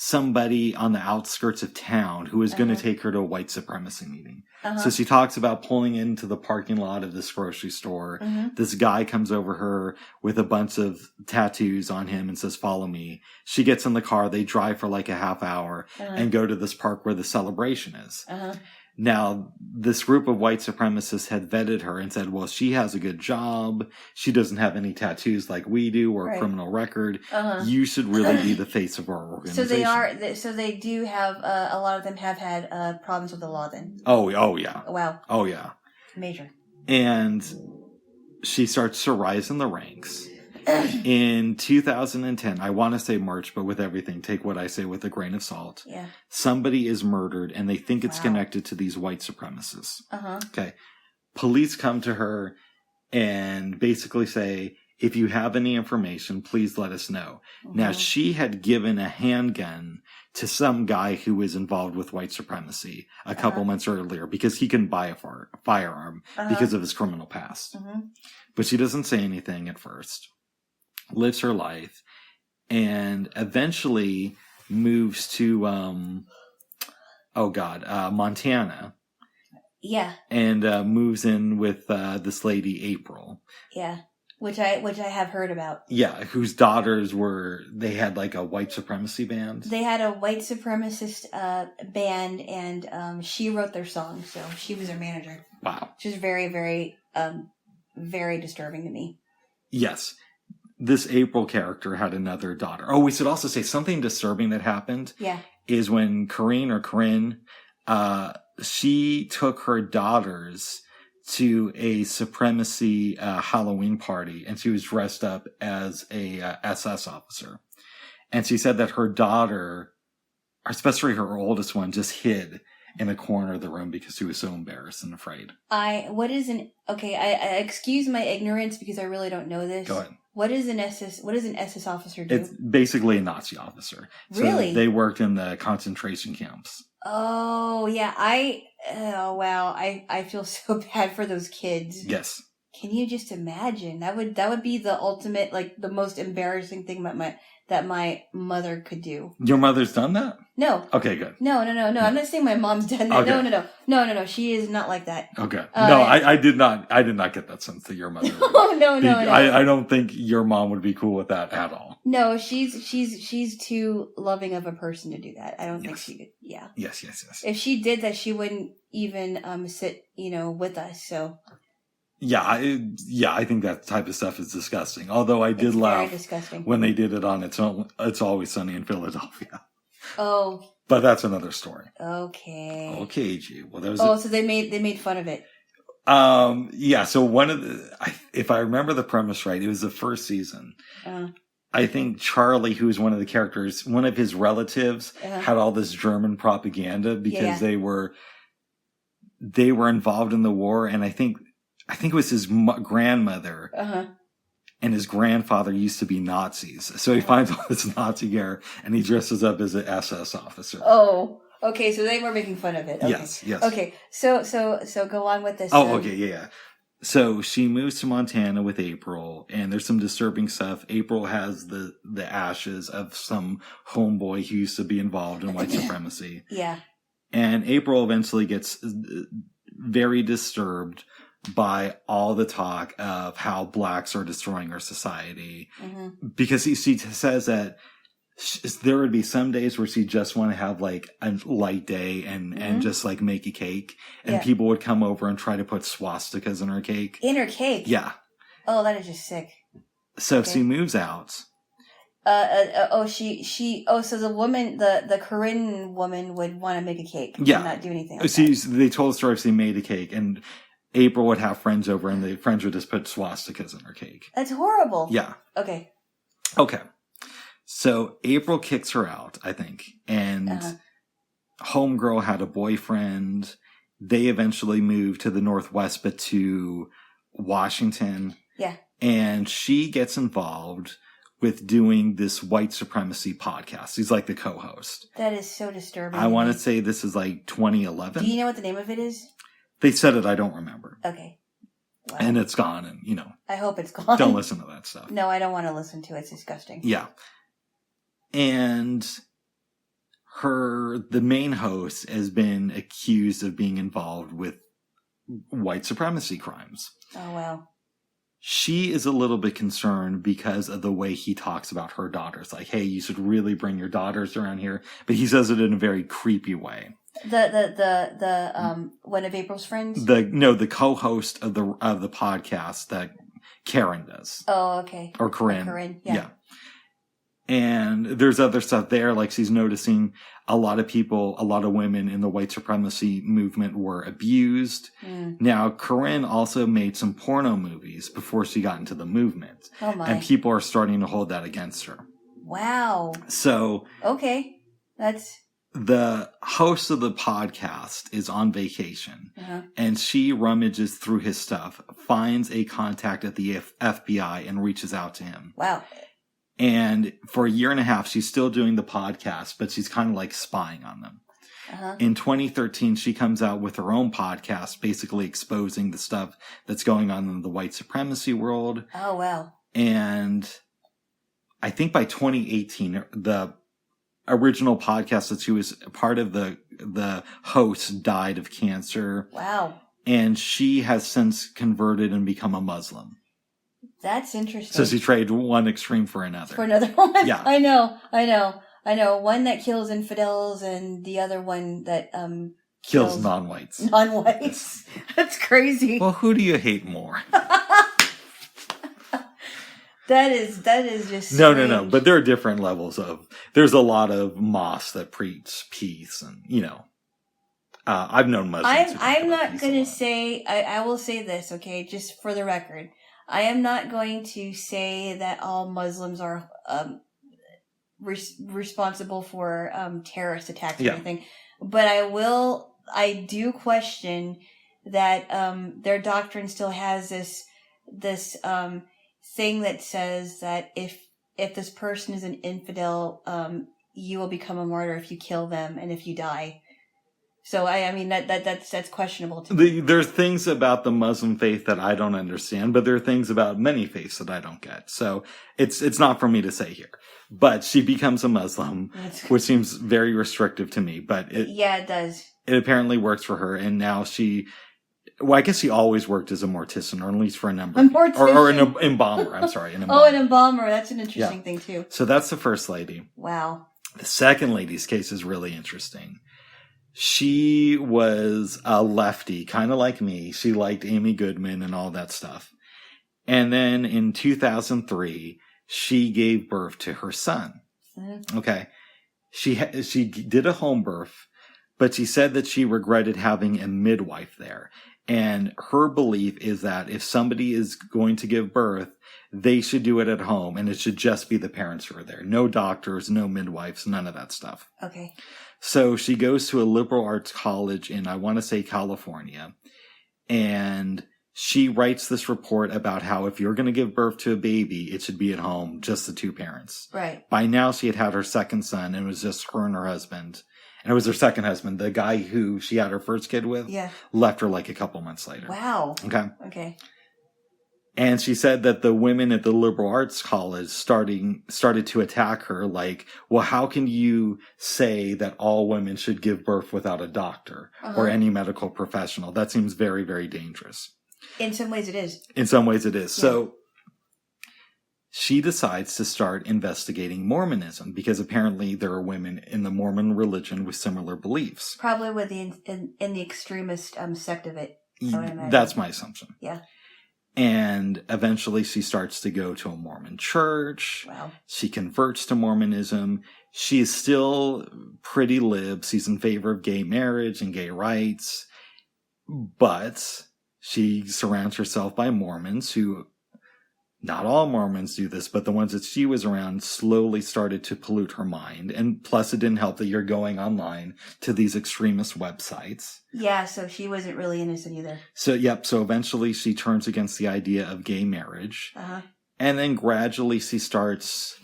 somebody on the outskirts of town who was going to take her to a white supremacy meeting. Uh-huh. So she talks about pulling into the parking lot of this grocery store. Mm-hmm. This guy comes over her with a bunch of tattoos on him and says, follow me. She gets in the car. They drive for like a half hour and go to this park where the celebration is. Uh-huh. Now, this group of white supremacists had vetted her and said, well, she has a good job. She doesn't have any tattoos like we do or a criminal record. Uh-huh. You should really be the face of our organization. So they do have, a lot of them have had problems with the law then. Oh yeah. Wow. Oh yeah. Major. And she starts to rise in the ranks. In 2010, I want to say March, but with everything, take what I say with a grain of salt. Yeah. Somebody is murdered, and they think it's connected to these white supremacists. Uh-huh. Okay. Police come to her and basically say, if you have any information, please let us know. Uh-huh. Now, she had given a handgun to some guy who was involved with white supremacy a couple months earlier because he couldn't buy a firearm because of his criminal past. Uh-huh. But she doesn't say anything at first. Lives her life, and eventually moves to, Montana. Yeah. And moves in with this lady, April. Yeah. Which I have heard about. Yeah, whose daughters they had like a white supremacy band. They had a white supremacist band, and she wrote their song, so she was their manager. Wow. Which is very, very, very disturbing to me. Yes. This April character had another daughter. Oh, we should also say something disturbing that happened. Yeah. Is when Corinne, she took her daughters to a supremacy Halloween party, and she was dressed up as a SS officer. And she said that her daughter, especially her oldest one, just hid in a corner of the room because she was so embarrassed and afraid. I excuse my ignorance because I really don't know this. Go ahead. What does an SS officer do? It's basically a Nazi officer. Really? So they worked in the concentration camps. Oh, yeah. Wow. I feel so bad for those kids. Yes. Can you just imagine? That would be the ultimate, like, the most embarrassing thing that my mother could do. Your mother's done that? No. Okay, good. No. I'm not saying my mom's done that. Okay. No. She is not like that. Okay. No, I did not get that sense that your mother would. No. I don't think your mom would be cool with that at all. No, she's too loving of a person to do that. I don't think she could. Yeah. Yes. If she did that, she wouldn't even sit, with us. So. Yeah, I think that type of stuff is disgusting. Although I did laugh when they did it on It's Always Sunny in Philadelphia. Oh. But that's another story. Okay, G. Well, that was. So they made fun of it. Yeah. So if I remember the premise right, it was the first season. I think Charlie, who was one of the characters, one of his relatives, had all this German propaganda because they were involved in the war, and I think it was his grandmother and his grandfather used to be Nazis. So he finds all this Nazi gear and he dresses up as an SS officer. Oh, okay. So they were making fun of it. Okay. Yes. Okay. So go on with this. Oh, okay. Yeah. So she moves to Montana with April, and there's some disturbing stuff. April has the ashes of some homeboy who used to be involved in white supremacy. Yeah. And April eventually gets very disturbed by all the talk of how blacks are destroying our society. Because she says that there would be some days where she just want to have like a light day and just like make a cake, and people would come over and try to put swastikas in her cake. Yeah. Oh, that is just sick. So she moves out. So the woman, the Corinne woman would want to make a cake. Yeah. And not do anything. They told the story she made a cake, and April would have friends over, and the friends would just put swastikas in her cake. That's horrible. Yeah. Okay. So April kicks her out, I think, and homegirl had a boyfriend. They eventually moved to the Northwest, but to Washington. Yeah. And she gets involved with doing this white supremacy podcast. He's like the co-host. That is so disturbing. I want to say this is like 2011. Do you know what the name of it is? They said it. I don't remember. Okay. Wow. And it's gone, and I hope it's gone. Don't listen to that stuff. No, I don't want to listen to it. It's disgusting. Yeah. And the main host has been accused of being involved with white supremacy crimes. Oh, wow. She is a little bit concerned because of the way he talks about her daughters. Like, hey, you should really bring your daughters around here. But he says it in a very creepy way. The one of April's friends? The co-host of the podcast that Karen does. Oh, okay. Or Corinne. Corinne, yeah. And there's other stuff there, like she's noticing a lot of women in the white supremacy movement were abused. Now, Corinne also made some porno movies before she got into the movement. Oh my. And people are starting to hold that against her. Wow. So. Okay. The host of the podcast is on vacation, and she rummages through his stuff, finds a contact at the FBI, and reaches out to him. Wow. And for a year and a half, she's still doing the podcast, but she's kind of like spying on them. In 2013, she comes out with her own podcast, basically exposing the stuff that's going on in the white supremacy world. Oh, wow. And I think by 2018, the original podcast that she was part of, the host died of cancer. Wow. And she has since converted and become a Muslim. That's interesting. So she traded one extreme for another. For another one? Yeah. I know. One that kills infidels and the other one that kills non-whites. Non-whites. That's crazy. Well, who do you hate more? That is just No. strange. But there are different levels of. There's a lot of mosques that preach peace, and I've known Muslims. I'm not going to say. I will say this, okay, just for the record. I am not going to say that all Muslims are responsible for terrorist attacks or anything, but I do question that their doctrine still has this thing that says that if this person is an infidel, you will become a martyr if you kill them and if you die. So I mean that's questionable to me. There's things about the Muslim faith that I don't understand, but there are things about many faiths that I don't get. So it's not for me to say here. But she becomes a Muslim, which seems very restrictive to me. But it does. It apparently works for her, and now I guess she always worked as a mortician, or at least for a number of years. Or an embalmer. I'm sorry, an embalmer. Oh, an embalmer. That's an interesting thing too. So that's the first lady. Wow. The second lady's case is really interesting. She was a lefty, kind of like me. She liked Amy Goodman and all that stuff. And then in 2003, she gave birth to her son. Mm-hmm. Okay. She did a home birth, but she said that she regretted having a midwife there. And her belief is that if somebody is going to give birth, they should do it at home, and it should just be the parents who are there. No doctors, no midwives, none of that stuff. Okay. So she goes to a liberal arts college in, I want to say, California. And she writes this report about how if you're going to give birth to a baby, it should be at home, just the two parents. Right. By now, she had her second son, and it was just her and her husband. And it was her second husband, the guy who she had her first kid with, left her like a couple months later. Wow. Okay. And she said that the women at the liberal arts college started to attack her like, well, how can you say that all women should give birth without a doctor or any medical professional? That seems very, very dangerous. In some ways it is. In some ways it is. Yeah. So she decides to start investigating Mormonism because apparently there are women in the Mormon religion with similar beliefs. Probably with in the extremist sect of it. That's my assumption. Yeah. And eventually she starts to go to a Mormon church. Wow. She converts to Mormonism. She is still pretty lib. She's in favor of gay marriage and gay rights. But she surrounds herself by Mormons who, not all Mormons do this, but the ones that she was around slowly started to pollute her mind. And plus it didn't help that you're going online to these extremist websites. Yeah, so she wasn't really innocent either. So eventually she turns against the idea of gay marriage. Uh-huh. And then gradually she starts,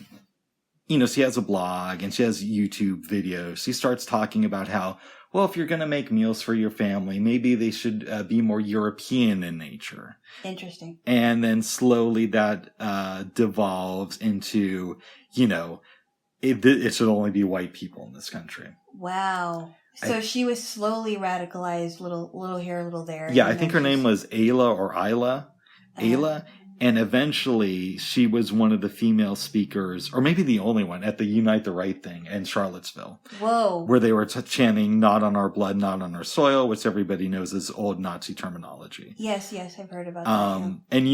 she has a blog and she has YouTube videos. She starts talking about how, well, if you're going to make meals for your family, maybe they should be more European in nature. Interesting. And then slowly that devolves into, it should only be white people in this country. Wow. So she was slowly radicalized, little here, little there. Yeah, I think her name was Ayla or Isla. Ayla. And eventually she was one of the female speakers, or maybe the only one, at the Unite the Right thing in Charlottesville. Whoa. Where they were chanting, not on our blood, not on our soil, which everybody knows is old Nazi terminology. Yes, I've heard about that. And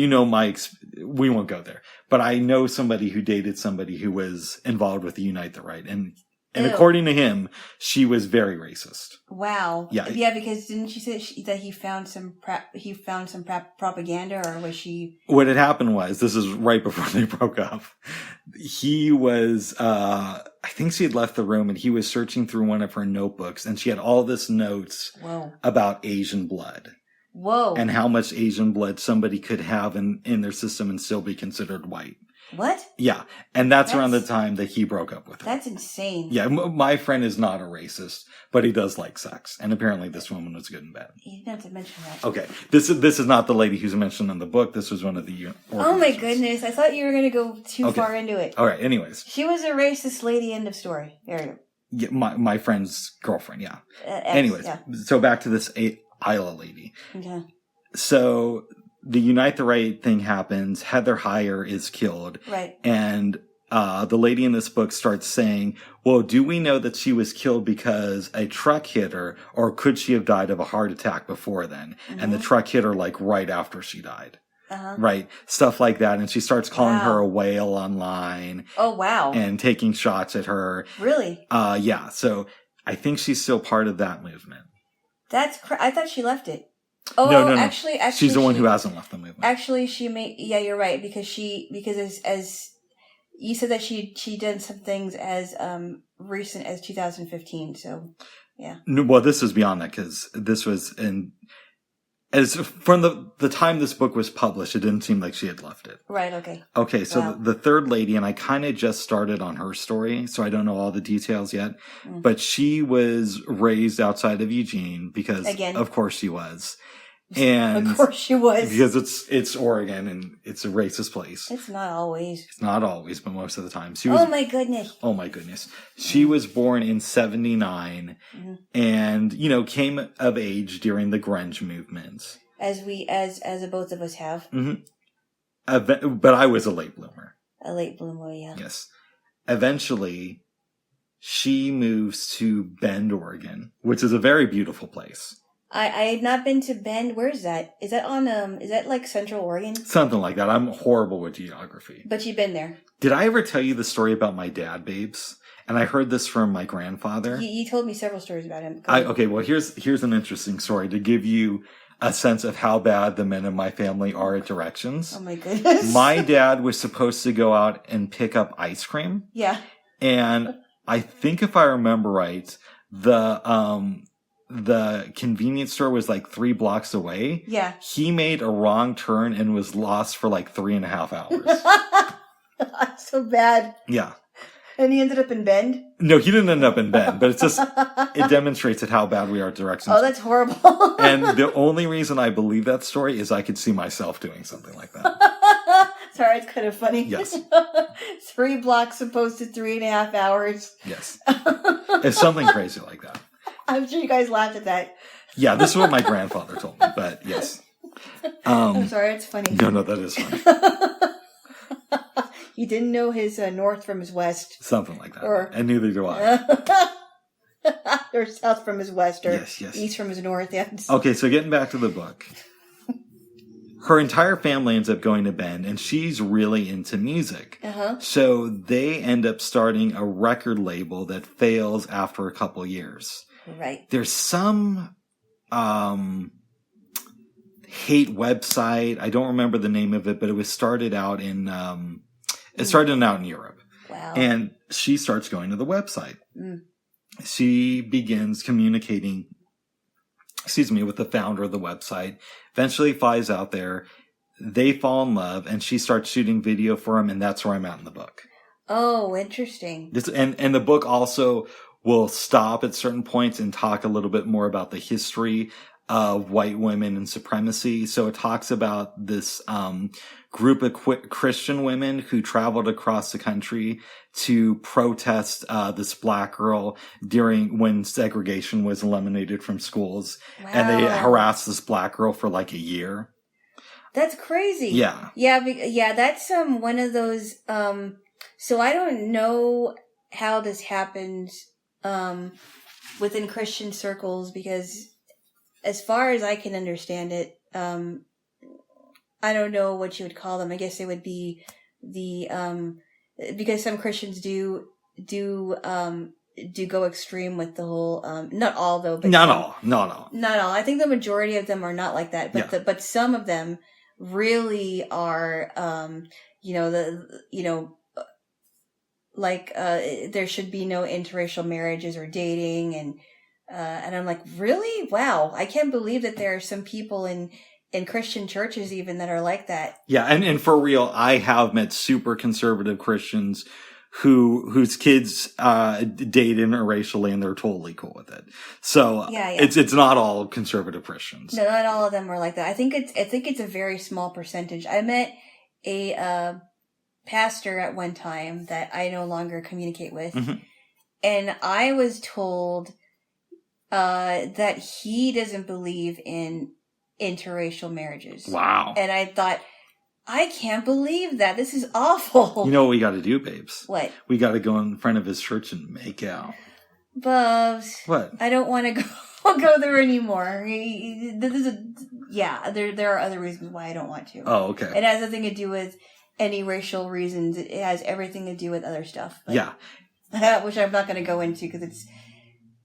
we won't go there. But I know somebody who dated somebody who was involved with the Unite the Right. And according to him, she was very racist. Wow. Yeah. Yeah, because didn't she say that he found some propaganda, or was she? What had happened was, this is right before they broke up. He was, I think she had left the room and he was searching through one of her notebooks and she had all this notes about Asian blood. Whoa. And how much Asian blood somebody could have in their system and still be considered white. What? Yeah. And that's around the time that he broke up with her. That's insane. Yeah. My friend is not a racist, but he does like sex. And apparently this woman was good and bad. You didn't have to mention that. Okay. This is not the lady who's mentioned in the book. This was one of the Oh my goodness. I thought you were going to go too far into it. All right. Anyways. She was a racist lady. End of story. There you go. Yeah, my friend's girlfriend. Yeah. Anyways. Yeah. So back to this Isla lady. Okay. So the Unite the Right thing happens. Heather Heyer is killed. Right. And the lady in this book starts saying, well, do we know that she was killed because a truck hit her, or could she have died of a heart attack before then? Mm-hmm. And the truck hit her like right after she died. Uh-huh. Right. Stuff like that. And she starts calling her a whale online. Oh, wow. And taking shots at her. Really? Yeah. So I think she's still part of that movement. I thought she left it. Oh, no. Actually, she's the one who hasn't left the movement. Actually, yeah, you're right. Because as you said that she did some things as recent as 2015. So, yeah. No, well, this was beyond that, because this was from the time this book was published, it didn't seem like she had left it. Right. Okay. Okay. So the third lady, and I kind of just started on her story, so I don't know all the details yet, but she was raised outside of Eugene because, of course, she was. And of course she was. Because it's Oregon and it's a racist place. It's not always. It's not always, but most of the time. Oh my goodness. Oh my goodness. She was born in 79 and, came of age during the grunge movement. As both of us have. Mm-hmm. But I was a late bloomer. A late bloomer, yeah. Yes. Eventually, she moves to Bend, Oregon, which is a very beautiful place. I had not been to Bend. Where is that? Is that on is that like Central Oregon? Something like that. I'm horrible with geography. But you've been there. Did I ever tell you the story about my dad, babes? And I heard this from my grandfather. You told me several stories about him. Okay, well here's an interesting story to give you a sense of how bad the men in my family are at directions. Oh my goodness. My dad was supposed to go out and pick up ice cream. Yeah. And I think if I remember right, the convenience store was like 3 blocks away. Yeah. He made a wrong turn and was lost for like 3.5 hours. So bad. Yeah. And he ended up in Bend? No, he didn't end up in Bend, but it demonstrates at how bad we are at directions. Oh, that's horrible. And the only reason I believe that story is I could see myself doing something like that. Sorry, it's kind of funny. Yes. 3 blocks opposed to 3.5 hours. Yes. It's something crazy like that. I'm sure you guys laughed at that. Yeah, this is what my grandfather told me, but yes. I'm sorry, it's funny. No, that is funny. You didn't know his north from his west. Something like that. And neither do I. Or south from his west, or yes. east from his north. Yes. Okay, so getting back to the book. Her entire family ends up going to Bend, and she's really into music. Uh-huh. So they end up starting a record label that fails after a couple years. Right. There's some hate website. I don't remember the name of it, but it was started out in Europe. Wow. And she starts going to the website. She begins communicating, with the founder of the website. Eventually flies out there. They fall in love, and she starts shooting video for him, and that's where I'm at in the book. Oh, interesting. And the book also will stop at certain points and talk a little bit more about the history of white women and supremacy. So it talks about this group of Christian women who traveled across the country to protest this black girl during when segregation was eliminated from schools. Wow. And they harassed this black girl for like a year. That's crazy. Yeah. Yeah, that's one of those so I don't know how this happens within Christian circles, because as far as I can understand it, I don't know what you would call them. I guess it would be the because some Christians do go extreme with the whole not all though, but not all. I think the majority of them are not like that, but but some of them really are there should be no interracial marriages or dating, and I'm like, really? Wow, I can't believe that there are some people in Christian churches even that are like that. Yeah, and for real, I have met super conservative Christians whose kids date interracially, and they're totally cool with it. So it's not all conservative Christians. No, not all of them are like that. I think it's a very small percentage. I met a pastor at one time that I no longer communicate with, and I was told that he doesn't believe in interracial marriages. Wow. And I thought, I can't believe that. This is awful. You know what we got to do, babes? What? We got to go in front of his church and make out. Bubs. What? I don't want to go there anymore. There are other reasons why I don't want to. Oh, okay. It has nothing to do with any racial reasons. It has everything to do with other stuff. Yeah. Which I'm not going to go into because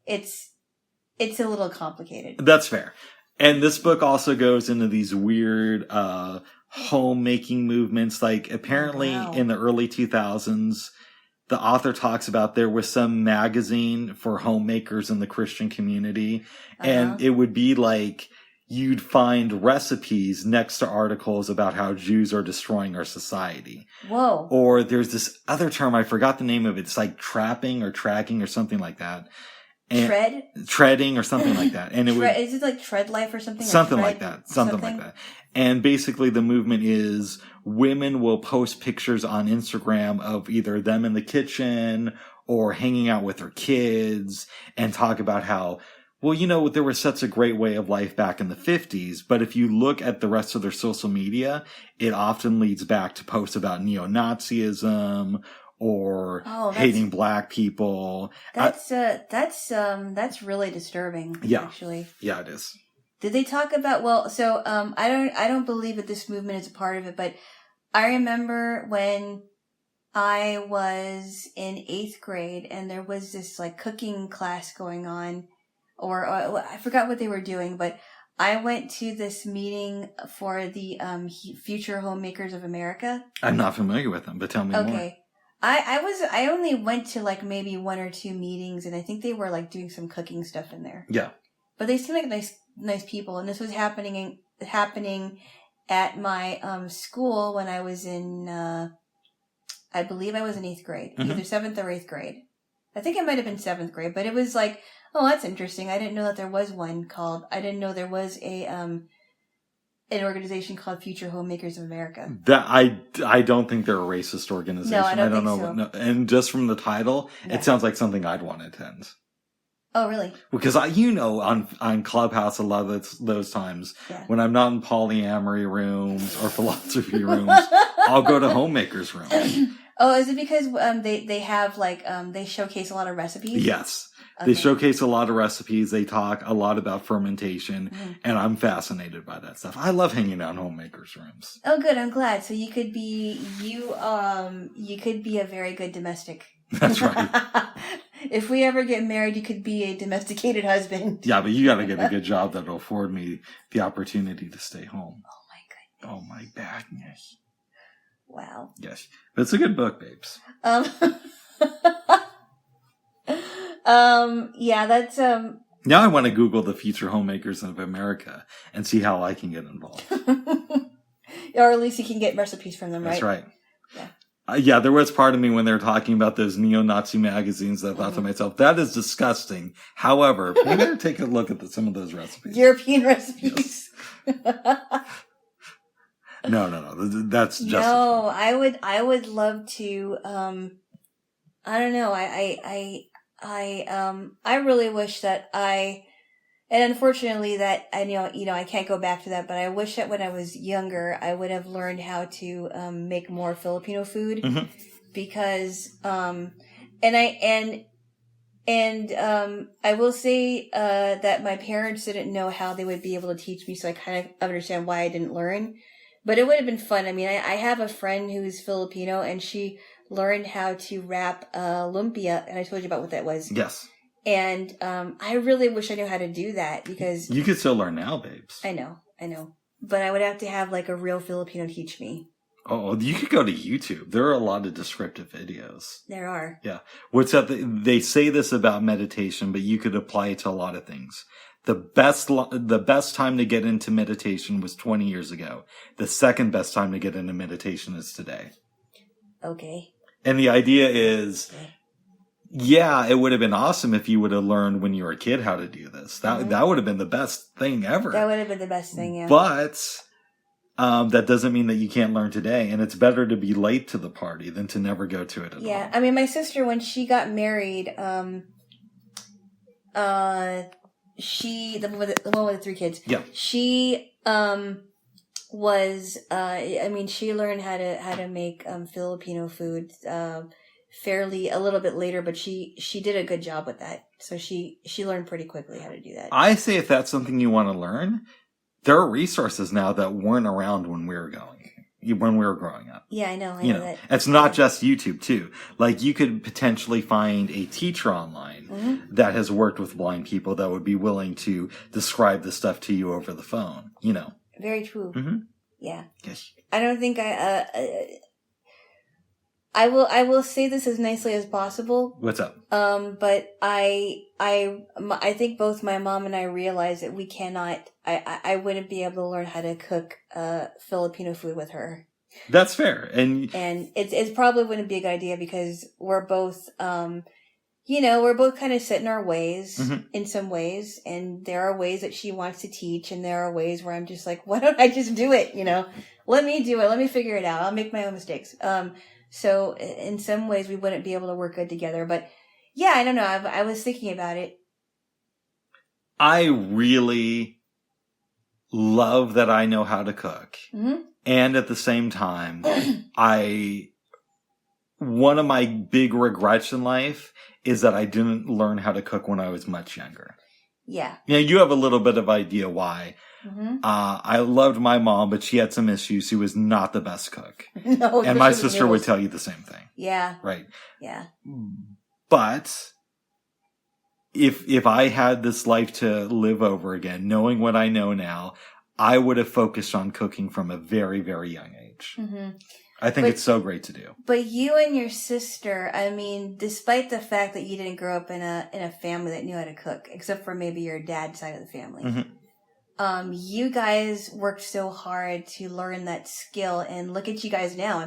it's a little complicated. That's fair. And this book also goes into these weird homemaking movements. Like apparently in the early 2000s, the author talks about there was some magazine for homemakers in the Christian community. And it would be like you'd find recipes next to articles about how Jews are destroying our society. Whoa. Or there's this other term, I forgot the name of it. It's like trapping or tracking or something like that. And treading or something like that. And is it like tread life or something? Something like that. Something like that. And basically the movement is women will post pictures on Instagram of either them in the kitchen or hanging out with their kids and talk about how, well, you know, there was such a great way of life back in the 50s. But if you look at the rest of their social media, it often leads back to posts about neo-Nazism or hating black people. That's really disturbing. Yeah. Actually. Yeah, it is. Did they talk about, I don't believe that this movement is a part of it, but I remember when I was in 8th grade and there was this like cooking class going on, or I forgot what they were doing, but I went to this meeting for the Future Homemakers of America. I'm not familiar with them, but tell me more. Okay. I only went to like maybe 1 or 2 meetings, and I think they were like doing some cooking stuff in there. Yeah. But they seem like nice people, and this was happening at my school when I was in I believe I was in 8th grade, either 7th or 8th grade. I think it might have been 7th grade, but it was like, oh, that's interesting. I didn't know that there was I didn't know there was an organization called Future Homemakers of America. That I don't think they're a racist organization. No, I don't think know. so. No, and just from the title, it sounds like something I'd want to attend. Oh, really? Because on Clubhouse a lot of those times when I'm not in polyamory rooms or philosophy rooms, I'll go to homemakers rooms. Oh, is it because they have like they showcase a lot of recipes? Yes. Okay. They showcase a lot of recipes. They talk a lot about fermentation, and I'm fascinated by that stuff. I love hanging out in homemakers rooms. Oh, good. I'm glad. So you could be a very good domestic. That's right. If we ever get married, you could be a domesticated husband. Yeah, but you got to get a good job that'll afford me the opportunity to stay home. Oh my goodness. Oh my badness. Wow. Yes, but it's a good book, babes. Yeah, that's Now I want to Google the Future Homemakers of America and see how I can get involved. Or at least you can get recipes from them, right? That's right. Yeah. Yeah, there was part of me when they were talking about those neo-Nazi magazines that I thought to myself, that is disgusting. However, maybe I'll take a look at some of those recipes. European recipes. No. That's just no. I would love to. I don't know. I really wish that and unfortunately that I I can't go back to that, but I wish that when I was younger, I would have learned how to make more Filipino food because I will say that my parents didn't know how they would be able to teach me, so I kind of understand why I didn't learn. But it would have been fun. I mean, I have a friend who's Filipino, and she learned how to wrap lumpia, and I told you about what that was. Yes. And I really wish I knew how to do that because you could still learn now, babes. I know, but I would have to have like a real Filipino teach me. Oh, you could go to YouTube. There are a lot of descriptive videos. There are. Yeah. What's up? They say this about meditation, but you could apply it to a lot of things. The best time to get into meditation was 20 years ago. The second best time to get into meditation is today. Okay. And the idea is, yeah, it would have been awesome if you would have learned when you were a kid how to do this. That would have been the best thing ever. That would have been the best thing, yeah. But that doesn't mean that you can't learn today. And it's better to be late to the party than to never go to it at all. Yeah, I mean, my sister, when she got married, the one with the 3 kids. Yeah. She was she learned how to make Filipino food fairly a little bit later, but she did a good job with that. So she learned pretty quickly how to do that. I say if that's something you want to learn, there are resources now that weren't around when we were growing up. Yeah, I know that. It's not just YouTube too. Like you could potentially find a teacher online that has worked with blind people that would be willing to describe the stuff to you over the phone. Very true. Mm-hmm. Yeah. Yes. I don't think I will say this as nicely as possible. What's up? But I think both my mom and I realize that we cannot. I wouldn't be able to learn how to cook Filipino food with her. That's fair, and it's probably wouldn't be a good idea because we're both we're both kind of set in our ways in some ways, and there are ways that she wants to teach, and there are ways where I'm just like, why don't I just do it? Let me do it. Let me figure it out. I'll make my own mistakes. So in some ways we wouldn't be able to work good together, but yeah, I don't know. I was thinking about it. I really love that I know how to cook. Mm-hmm. And at the same time, one of my big regrets in life is that I didn't learn how to cook when I was much younger. Yeah. You have a little bit of idea why. Mm-hmm. I loved my mom, but she had some issues. She was not the best cook. No, and my sister would tell you the same thing. Yeah. Right. Yeah. But if I had this life to live over again, knowing what I know now, I would have focused on cooking from a very, very young age. Mm-hmm. I think it's so great to do. But you and your sister, despite the fact that you didn't grow up in a family that knew how to cook, except for maybe your dad's side of the family, you guys worked so hard to learn that skill, and look at you guys now.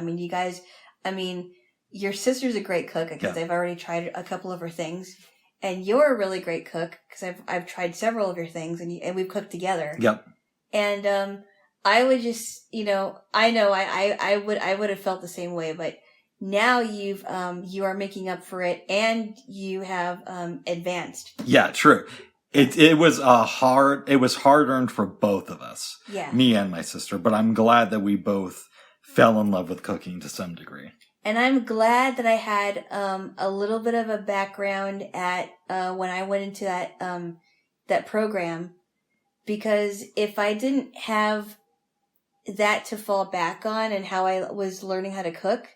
Your sister's a great cook because I've already tried a couple of her things, and you're a really great cook because I've tried several of your things, and we've cooked together. Yep. And I would just, I would have felt the same way, but now you are making up for it, and you have advanced. Yeah, true. It was hard earned for both of us. Yeah. Me and my sister, but I'm glad that we both fell in love with cooking to some degree. And I'm glad that I had a little bit of a background at when I went into that program, because if I didn't have that to fall back on and how I was learning how to cook,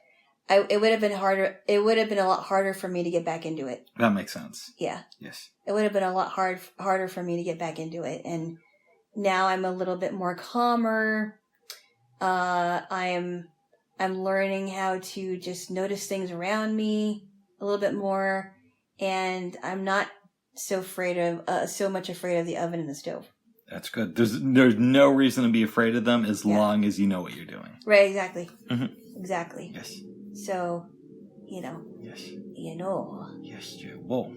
it would have been harder. It would have been a lot harder for me to get back into it. That makes sense. Yeah. Yes. It would have been a lot harder for me to get back into it. And now I'm a little bit more calmer. I'm learning how to just notice things around me a little bit more, and I'm not so much afraid of the oven and the stove. That's good. There's no reason to be afraid of them as long as you know what you're doing. Right, exactly. Mm-hmm. Exactly. Yes. So, Yes. Yes, you will.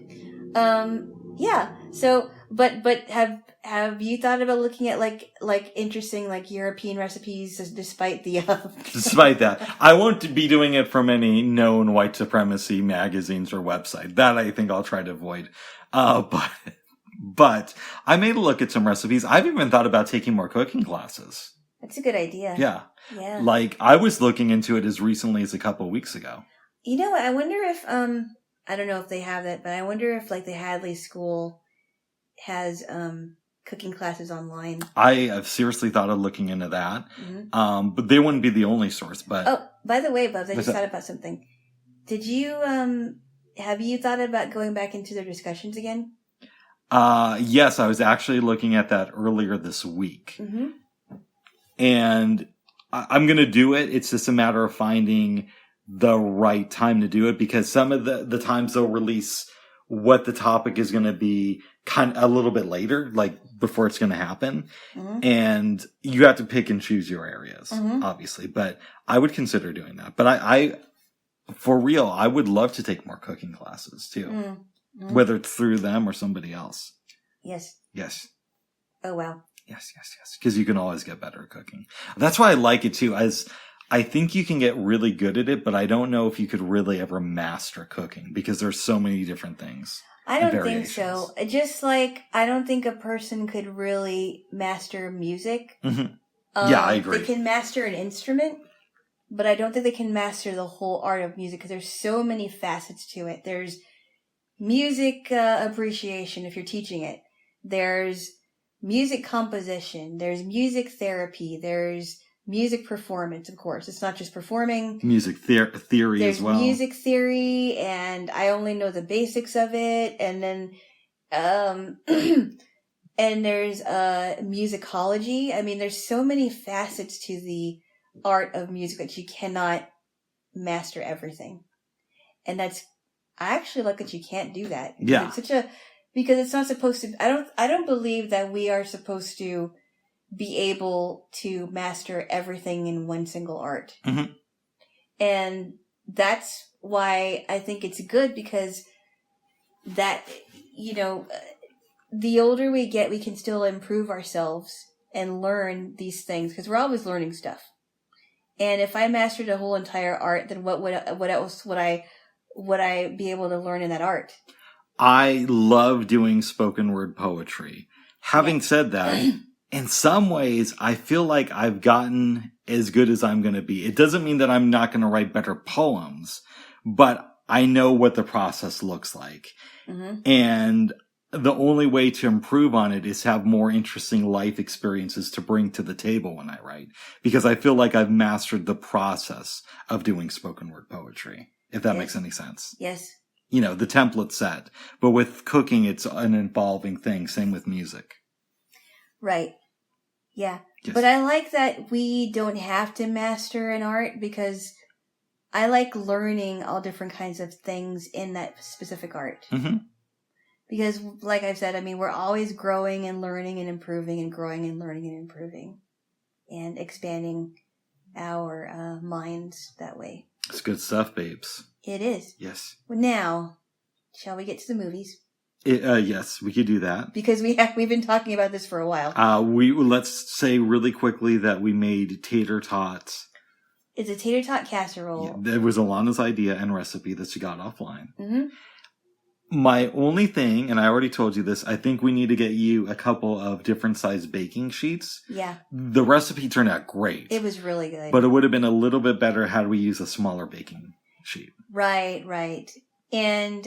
Yeah. So, but have you thought about looking at like interesting European recipes despite the Despite that, I won't be doing it from any known white supremacy magazines or website. That I think I'll try to avoid. But I made a look at some recipes. I've even thought about taking more cooking classes. That's a good idea. Yeah. Yeah. Like, I was looking into it as recently as a couple of weeks ago. You know what? I wonder if, I don't know if they have it, but I wonder if the Hadley School has, cooking classes online. I have seriously thought of looking into that. Mm-hmm. But they wouldn't be the only source, but. Oh, by the way, Bubs, I just thought about something. Did you, have you thought about going back into their discussions again? Yes, I was actually looking at that earlier this week. Mm-hmm. And I'm going to do it. It's just a matter of finding the right time to do it, because some of the times they'll release what the topic is going to be kind of a little bit later, like before it's going to happen. Mm-hmm. And you have to pick and choose your areas, obviously, but I would consider doing that. But I for real, I would love to take more cooking classes too, mm-hmm. whether it's through them or somebody else. Yes. Yes. Oh, wow. Yes. Because you can always get better at cooking. That's why I like it too. As I think you can get really good at it, but I don't know if you could really ever master cooking because there's so many different things. I and don't think so. variations. Just like, I don't think a person could really master music. Mm-hmm. Yeah, I agree. They can master an instrument, but I don't think they can master the whole art of music because there's so many facets to it. There's music appreciation if you're teaching it. There's music composition. There's music therapy. There's music performance, of course. It's not just performing. Music theory as well. There's music theory, and I only know the basics of it. And then, and there's musicology. I mean, there's so many facets to the art of music that you cannot master everything. And I actually like that you can't do that. Yeah. Because it's not supposed to, I don't believe that we are supposed to be able to master everything in one single art. Mm-hmm. And that's why I think it's good because that, the older we get, we can still improve ourselves and learn these things because we're always learning stuff. And if I mastered a whole entire art, then what else would I be able to learn in that art? I love doing spoken word poetry. Having said that, in some ways, I feel like I've gotten as good as I'm going to be. It doesn't mean that I'm not going to write better poems, but I know what the process looks like. Mm-hmm. And the only way to improve on it is have more interesting life experiences to bring to the table when I write. Because I feel like I've mastered the process of doing spoken word poetry, if that makes any sense. Yes. The template's set. But with cooking, it's an evolving thing. Same with music. Right. Yeah. Yes. But I like that we don't have to master an art because I like learning all different kinds of things in that specific art. Mm-hmm. Because, like I've said, I mean, we're always growing and learning and improving and growing and learning and improving and expanding our minds that way. It's good stuff, babes. It is. Yes. Well, now, shall we get to the movies? Yes, we could do that. Because we've been talking about this for a while. Let's say really quickly that we made tater tots. It's a tater tot casserole. Yeah, it was Alana's idea and recipe that she got offline. Mm-hmm. My only thing, and I already told you this, I think we need to get you a couple of different sized baking sheets. Yeah. The recipe turned out great. It was really good. But it would have been a little bit better had we used a smaller baking sheet. Right. And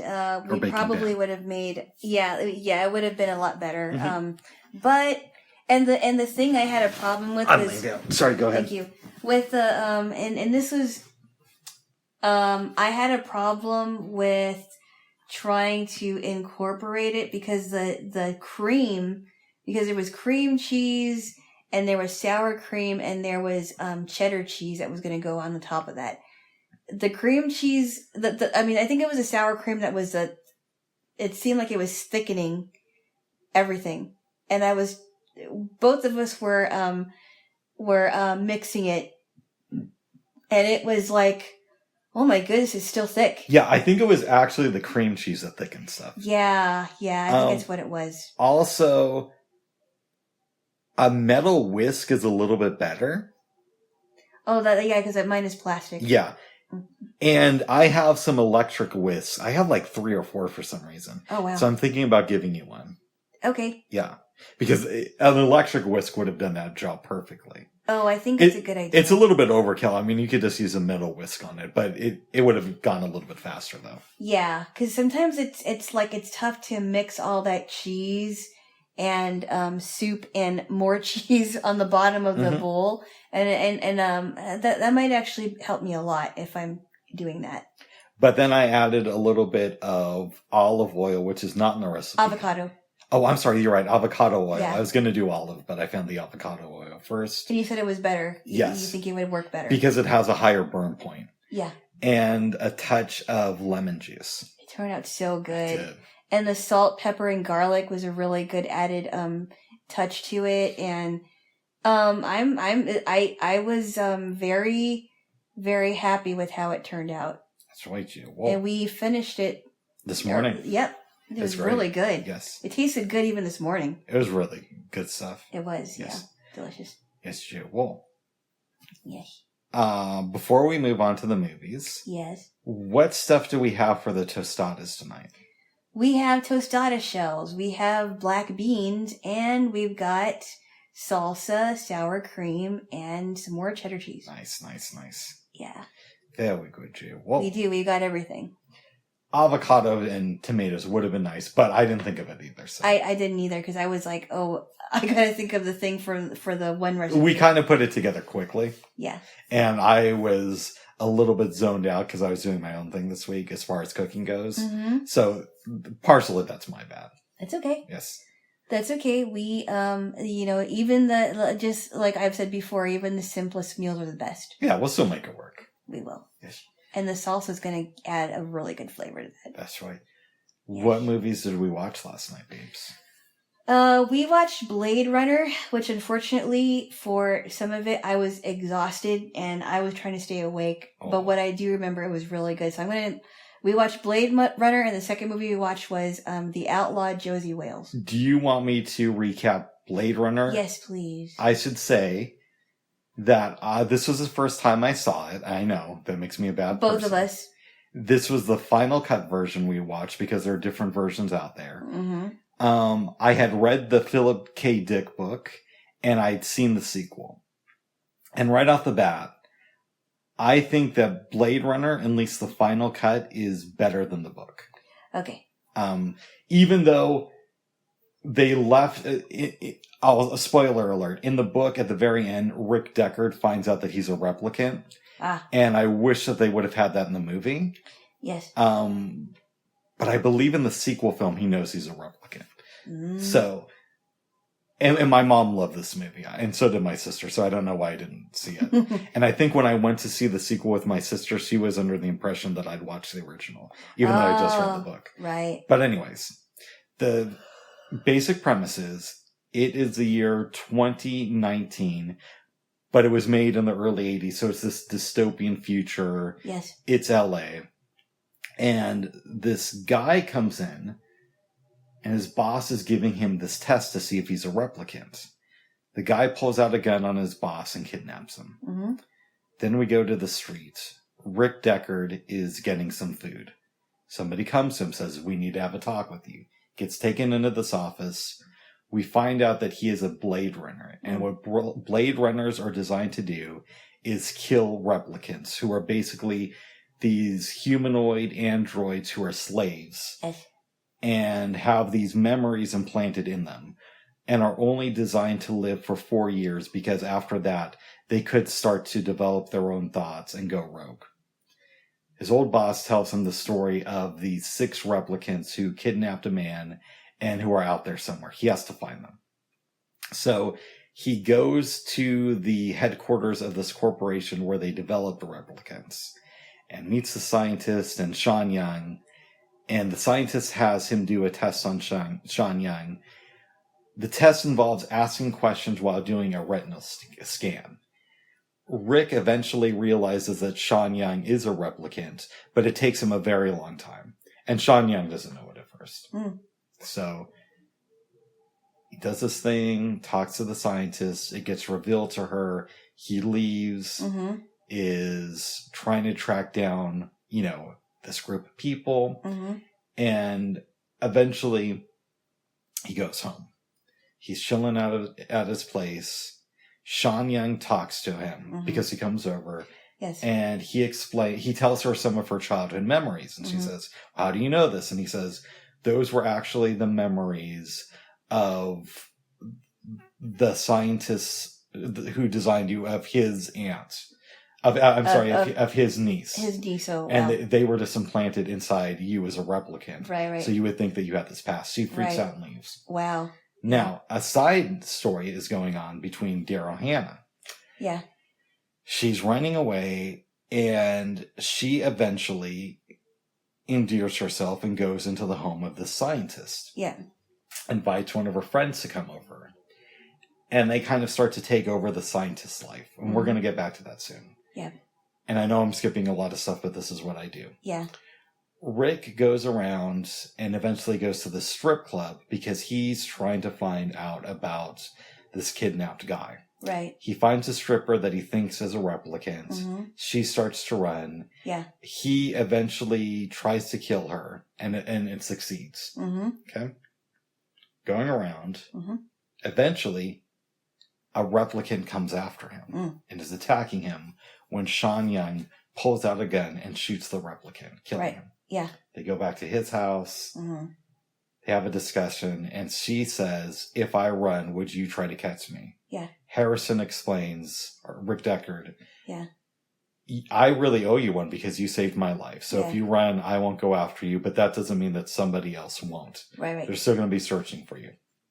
we probably would have made, it would have been a lot better. Mm-hmm. And the thing I had a problem with was, sorry, go ahead. Thank you. With the and this was, I had a problem with trying to incorporate it because the cream, because there was cream cheese and there was sour cream and there was cheddar cheese that was going to go on the top of that. The cream cheese, I think it was a sour cream that was it seemed like it was thickening everything. And both of us were mixing it and it was like, oh my goodness, it's still thick. Yeah, I think it was actually the cream cheese that thickened stuff. Yeah, I think that's what it was. Also, a metal whisk is a little bit better. Oh, because mine is plastic. Yeah. And I have some electric whisks. I have like 3 or 4 for some reason. Oh, wow. So I'm thinking about giving you one. Okay. Yeah. Because an electric whisk would have done that job perfectly. Oh, I think it's a good idea. It's a little bit overkill. I mean, you could just use a metal whisk on it, but it would have gone a little bit faster though. Yeah, because sometimes it's tough to mix all that cheese and soup and more cheese on the bottom of the bowl, and that might actually help me a lot if I'm doing that. But then I added a little bit of olive oil, which is not in the recipe. Avocado. Oh, I'm sorry. You're right. Avocado oil. Yeah. I was going to do olive, but I found the avocado oil first. And you said it was better. Yes. You think it would work better. Because it has a higher burn point. Yeah. And a touch of lemon juice. It turned out so good. It did. And the salt, pepper, and garlic was a really good added touch to it. And I was very, very happy with how it turned out. That's right, you. And we finished it this morning. Yep. It was really good. Yes. It tasted good even this morning. It was really good stuff. It was, yes. Yeah. Delicious. Yes, you. Well. Yes. Before we move on to the movies. Yes. What stuff do we have for the tostadas tonight? We have tostada shells, we have black beans, and we've got salsa, sour cream, and some more cheddar cheese. Nice. Yeah. Very good, Jay. Well, We do. We got everything. avocado and tomatoes would have been nice, but I didn't think of it either. So. I didn't either because I was like, oh, I gotta think of the thing for the one recipe. We kind of put it together quickly. Yeah. And I was a little bit zoned out because I was doing my own thing this week as far as cooking goes. Mm-hmm. So partially that's my bad. It's okay. Yes. That's okay. We, even just like I've said before, even the simplest meals are the best. Yeah, we'll still make it work. We will. Yes. And the salsa is going to add a really good flavor to that. That's right. Yeah. What movies did we watch last night, babes? We watched Blade Runner, which unfortunately for some of it I was exhausted and I was trying to stay awake. Oh. But what I do remember, it was really good. So we watched Blade Runner, and the second movie we watched was The Outlaw, Josey Wales. Do you want me to recap Blade Runner? Yes, please. I should say that this was the first time I saw it. I know, that makes me a bad person. Both of us. This was the final cut version we watched because there are different versions out there. Mm-hmm. I had read the Philip K. Dick book, and I'd seen the sequel. And right off the bat, I think that Blade Runner, at least the final cut, is better than the book. Okay. Even though they left... a spoiler alert. In the book, at the very end, Rick Deckard finds out that he's a replicant. And I wish that they would have had that in the movie. Yes. But I believe in the sequel film, he knows he's a replicant. Mm. So, and my mom loved this movie, and so did my sister, so I don't know why I didn't see it. And I think when I went to see the sequel with my sister, she was under the impression that I'd watched the original, even though I just read the book. Right. But anyways, the basic premise is, it is the year 2019, but it was made in the early 80s, so it's this dystopian future. Yes. It's LA. And this guy comes in, and his boss is giving him this test to see if he's a replicant. The guy pulls out a gun on his boss and kidnaps him. Mm-hmm. Then we go to the street. Rick Deckard is getting some food. Somebody comes to him, says, "We need to have a talk with you." Gets taken into this office. We find out that he is a Blade Runner. And what Blade Runners are designed to do is kill replicants, who are basically these humanoid androids who are slaves. Yes. And have these memories implanted in them. And are only designed to live for 4 years, because after that, they could start to develop their own thoughts and go rogue. His old boss tells him the story of these 6 replicants who kidnapped a man and who are out there somewhere. He has to find them. So he goes to the headquarters of this corporation where they develop the replicants and meets the scientist and Sean Young. And the scientist has him do a test on Sean Young. The test involves asking questions while doing a retinal scan. Rick eventually realizes that Sean Young is a replicant, but it takes him a very long time. And Sean Young doesn't know it at first. Mm. So he does this thing, talks to the scientist. It gets revealed to her. He leaves, Mm-hmm. is trying to track down, this group of people. Mm-hmm. And eventually he goes home. He's chilling out at his place. Sean Young talks to him because he comes over. Yes. And he tells her some of her childhood memories. And she says, "How do you know this?" And he says, "Those were actually the memories of the scientists who designed you, of his aunt. Of his niece. His niece, wow. And they were just implanted inside you as a replicant. Right. So you would think that you had this past. She freaks out and leaves. Wow. Now, a side story is going on between Daryl Hannah. Yeah. She's running away, and she eventually endears herself and goes into the home of the scientist. Yeah. Invites one of her friends to come over. And they kind of start to take over the scientist's life. And we're going to get back to that soon. Yeah. And I know I'm skipping a lot of stuff, but this is what I do. Yeah. Rick goes around and eventually goes to the strip club because he's trying to find out about this kidnapped guy. Right. He finds a stripper that he thinks is a replicant. Mm-hmm. She starts to run. Yeah. He eventually tries to kill her, and it succeeds. Mm-hmm. Okay? Going around. Mm-hmm. Eventually, a replicant comes after him and is attacking him when Sean Young pulls out a gun and shoots the replicant, killing him. Yeah. They go back to his house. Mm-hmm. They have a discussion, and she says, "If I run, would you try to catch me?" Yeah. Harrison explains, or Rick Deckard, yeah, I really owe you one because you saved my life. So if you run, I won't go after you, but that doesn't mean that somebody else won't. Right. They're still going to be searching for you.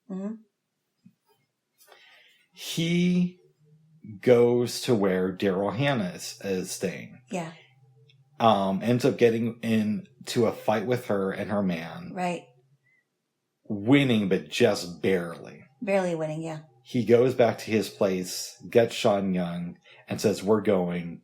Mm-hmm. He goes to where Daryl Hannah is staying. Yeah. Ends up getting into a fight with her and her man. Right. Winning, but just barely. Barely winning, yeah. He goes back to his place, gets Sean Young, and says, "We're going."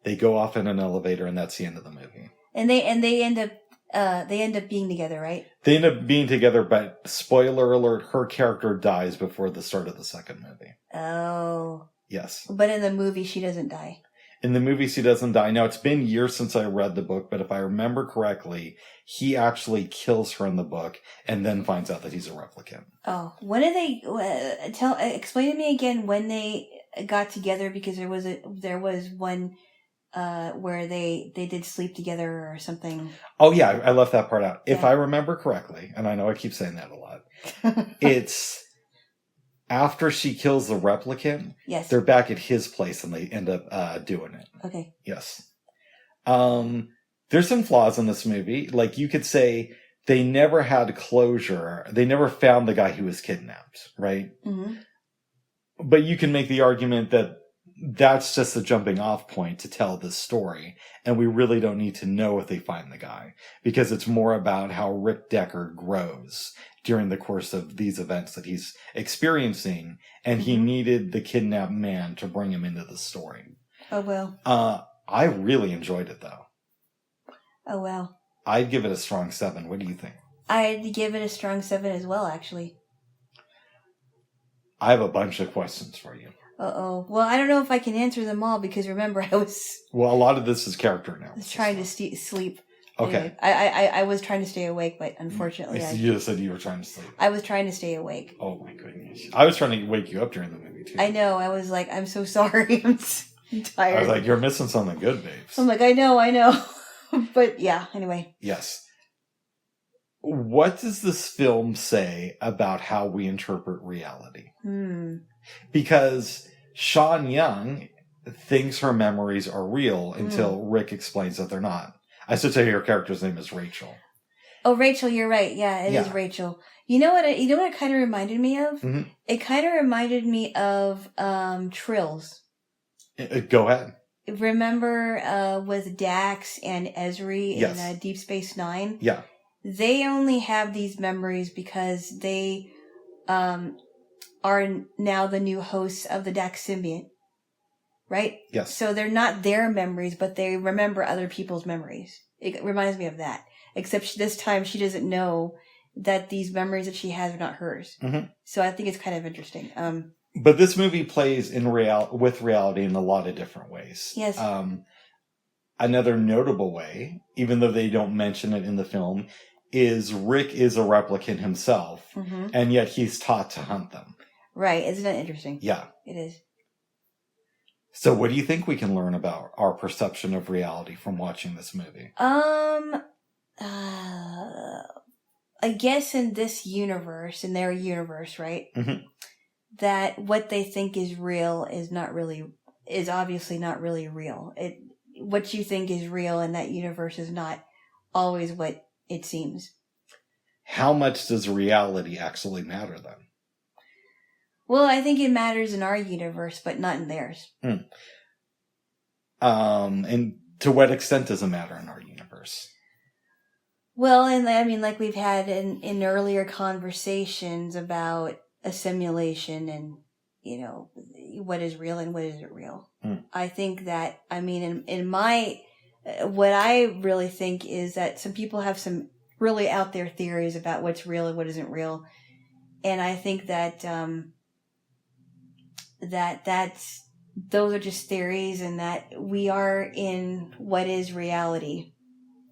They go off in an elevator, and that's the end of the movie. And they end up being together, right? They end up being together, but spoiler alert, her character dies before the start of the second movie. Oh. Yes. But in the movie, she doesn't die. In the movie, she doesn't die. Now, it's been years since I read the book, but if I remember correctly, he actually kills her in the book and then finds out that he's a replicant. Oh. When did they... explain to me again when they got together, because there was one where they did sleep together or something. Oh, yeah, I left that part out. If I remember correctly, and I know I keep saying that a lot, it's... After she kills the replicant, yes, they're back at his place and they end up doing it. Okay. Yes. There's some flaws in this movie. Like, you could say they never had closure. They never found the guy who was kidnapped, right? Mm-hmm. But you can make the argument that that's just a jumping off point to tell this story. And we really don't need to know if they find the guy, because it's more about how Rick Deckard grows during the course of these events that he's experiencing. And he needed the kidnapped man to bring him into the story. Oh, well. I really enjoyed it, though. Oh, well. I'd give it a strong 7. What do you think? I'd give it a strong 7 as well, actually. I have a bunch of questions for you. Uh-oh. Well, I don't know if I can answer them all, because remember, I was... Well, a lot of this is character analysis. Trying to sleep. Okay. Anyway, I was trying to stay awake, but unfortunately you just said you were trying to sleep. I was trying to stay awake. Oh my goodness. I was trying to wake you up during the movie, too. I know. I was like, I'm so sorry. I'm tired. I was like, you're missing something good, babes. I'm like, I know. But yeah, anyway. Yes. What does this film say about how we interpret reality? Because Sean Young thinks her memories are real until Rick explains that they're not. I should say her character's name is Rachel. Oh, Rachel, you're right. Yeah, it is Rachel. You know what it kind of reminded me of? Mm-hmm. It kind of reminded me of Trills. Go ahead. Remember with Dax and Ezri in Deep Space Nine? Yeah. They only have these memories because they are now the new hosts of the Dax symbiont. Right? Yes. So they're not their memories, but they remember other people's memories. It reminds me of that. Except this time she doesn't know that these memories that she has are not hers. Mm-hmm. So I think it's kind of interesting. But this movie plays with reality in a lot of different ways. Yes. Another notable way, even though they don't mention it in the film, is Rick is a replicant himself, and yet he's taught to hunt them. Right. Isn't that interesting? Yeah. It is. So what do you think we can learn about our perception of reality from watching this movie? I guess in this universe, in their universe, right? Mm-hmm. That what they think is real is obviously not really real. What you think is real in that universe is not always what it seems. How much does reality actually matter then? Well, I think it matters in our universe, but not in theirs. And to what extent does it matter in our universe? Well, and I mean, like we've had in earlier conversations about assimilation and, you know, what is real and what isn't real. I think that, I mean, in my, what I really think is that some people have some really out there theories about what's real and what isn't real. And I think that, those are just theories, and that we are in what is reality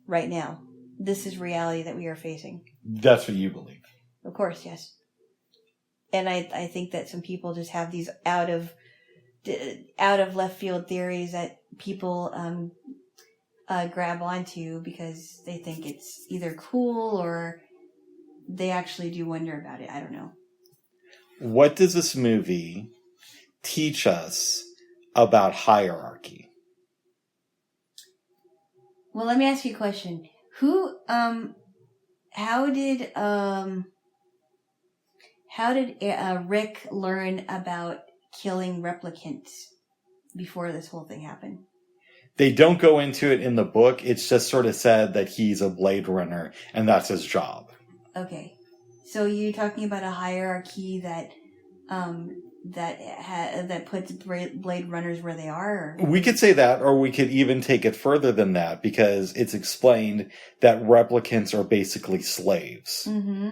right now. This is reality that we are facing. That's what you believe. Of course, yes. And I think that some people just have these out of left field theories that people grab onto because they think it's either cool or they actually do wonder about it. I don't know. What does this movie teach us about hierarchy? Well, let me ask you a question. How did Rick learn about killing replicants before this whole thing happened? They don't go into it in the book. It's just sort of said that he's a Blade Runner and that's his job. Okay. So you're talking about a hierarchy that puts Blade Runners where they are? Or? We could say that, or we could even take it further than that, because it's explained that replicants are basically slaves. Mm-hmm.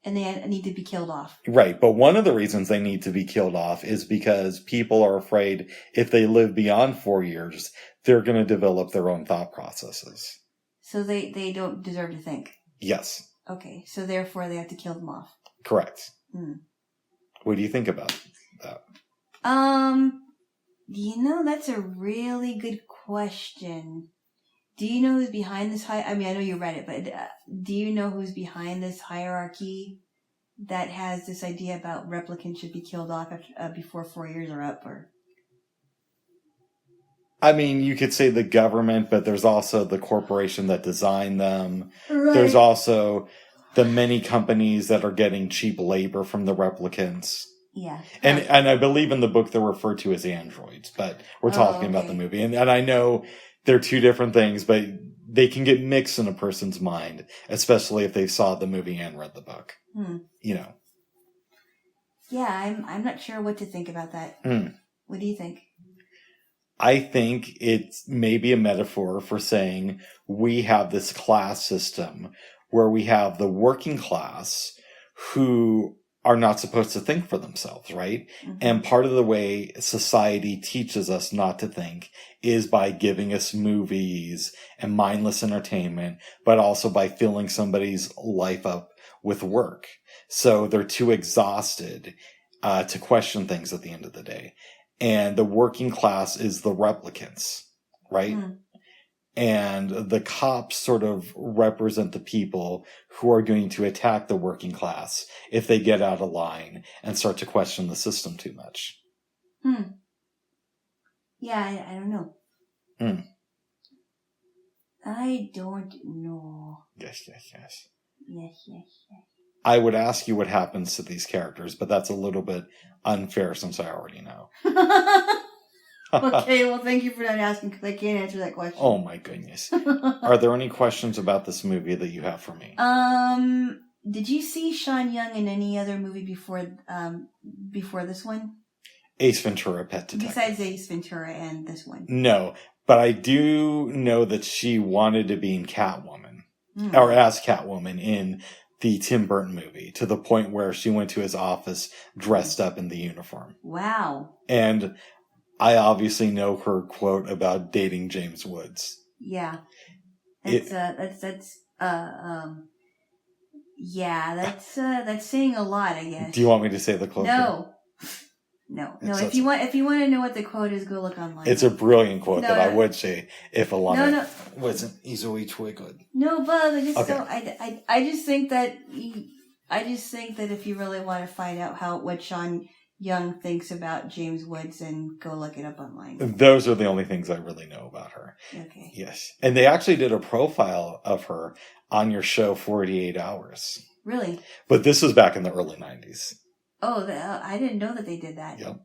And they need to be killed off. Right, but one of the reasons they need to be killed off is because people are afraid if they live beyond 4 years, they're going to develop their own thought processes. So they don't deserve to think? Yes. Okay, so therefore they have to kill them off. Correct. Hmm. What do you think about that? That's a really good question. Do you know who's behind this I know you read it, but do you know who's behind this hierarchy that has this idea about replicants should be killed off before 4 years are up? Or I mean, you could say the government, but there's also the corporation that designed them. right. There's also the many companies that are getting cheap labor from the replicants. Yeah. And I believe in the book they're referred to as androids, but we're talking about the movie. And I know they're two different things, but they can get mixed in a person's mind, especially if they saw the movie and read the book. You know. Yeah, I'm not sure what to think about that. What do you think? I think it's maybe a metaphor for saying we have this class system where we have the working class who are not supposed to think for themselves, right? Mm-hmm. And part of the way society teaches us not to think is by giving us movies and mindless entertainment, but also by filling somebody's life up with work. So they're too exhausted to question things at the end of the day. And the working class is the replicants, right? And the cops sort of represent the people who are going to attack the working class if they get out of line and start to question the system too much. Yeah, I don't know. I don't know. Yes. Yes. I would ask you what happens to these characters, but that's a little bit unfair since I already know. Okay, well, thank you for not asking because I can't answer that question. Oh my goodness. Are there any questions about this movie that you have for me? Did you see Sean Young in any other movie before this one? Ace Ventura, Pet Detective. Besides Ace Ventura and this one? No, but I do know that she wanted to be in Catwoman, or as Catwoman in the Tim Burton movie, to the point where she went to his office dressed up in the uniform. Wow. And I obviously know her quote about dating James Woods. Yeah. That's saying a lot, I guess. Do you want me to say the quote? No. If you want to know what the quote is, go look online. It's a brilliant quote that I would say if a line wasn't easily twisted. No, but I just think that if you really want to find out what Sean Young thinks about James Woods, and go look it up online. Those are the only things I really know about her. Okay. Yes. And they actually did a profile of her on your show 48 Hours. Really? But this was back in the early 90s. Oh, I didn't know that they did that. Yep.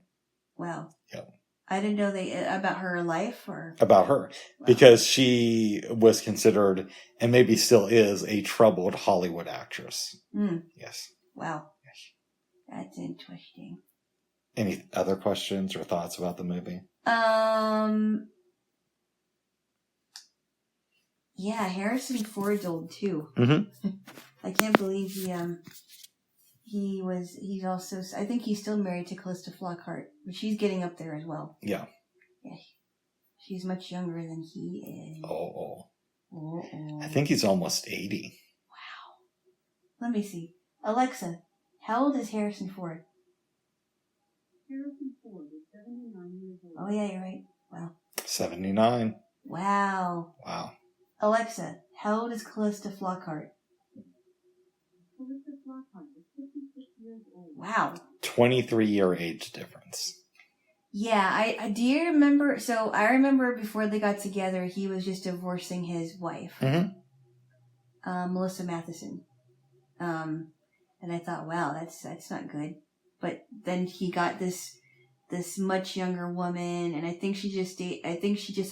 Wow. Yep. I didn't know about her life or... About her. Wow. Because she was considered, and maybe still is, a troubled Hollywood actress. Yes. Wow. Yes. That's interesting. Any other questions or thoughts about the movie? Yeah, Harrison Ford's old too. Mm-hmm. I can't believe he's also, I think he's still married to Callista Flockhart, but she's getting up there as well. Yeah. Yeah. She's much younger than he is. Oh. Oh. I think he's almost 80. Let me see. Alexa, how old is Harrison Ford? Harrison Ford is 79 years old. Oh, yeah, you're right. Wow. 79. Wow. Wow. Alexa, how old is Callista Flockhart? Callista Flockhart is 56 years old. Wow. 23-year age difference. Yeah, I do you remember, so I remember before they got together, he was just divorcing his wife, Melissa Matheson. And I thought, wow, that's not good. But then he got this much younger woman, and I think she just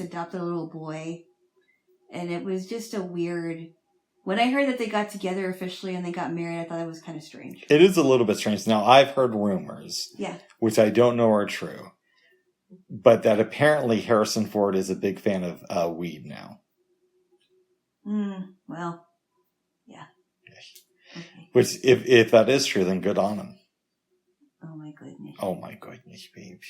adopted a little boy. And it was just a weird, when I heard that they got together officially and they got married, I thought it was kind of strange. It is a little bit strange. Now, I've heard rumors, Yeah. which I don't know are true, but that apparently Harrison Ford is a big fan of weed now. Well, yeah. Okay. Which, if that is true, then good on him. Oh my goodness. Oh my goodness, babe.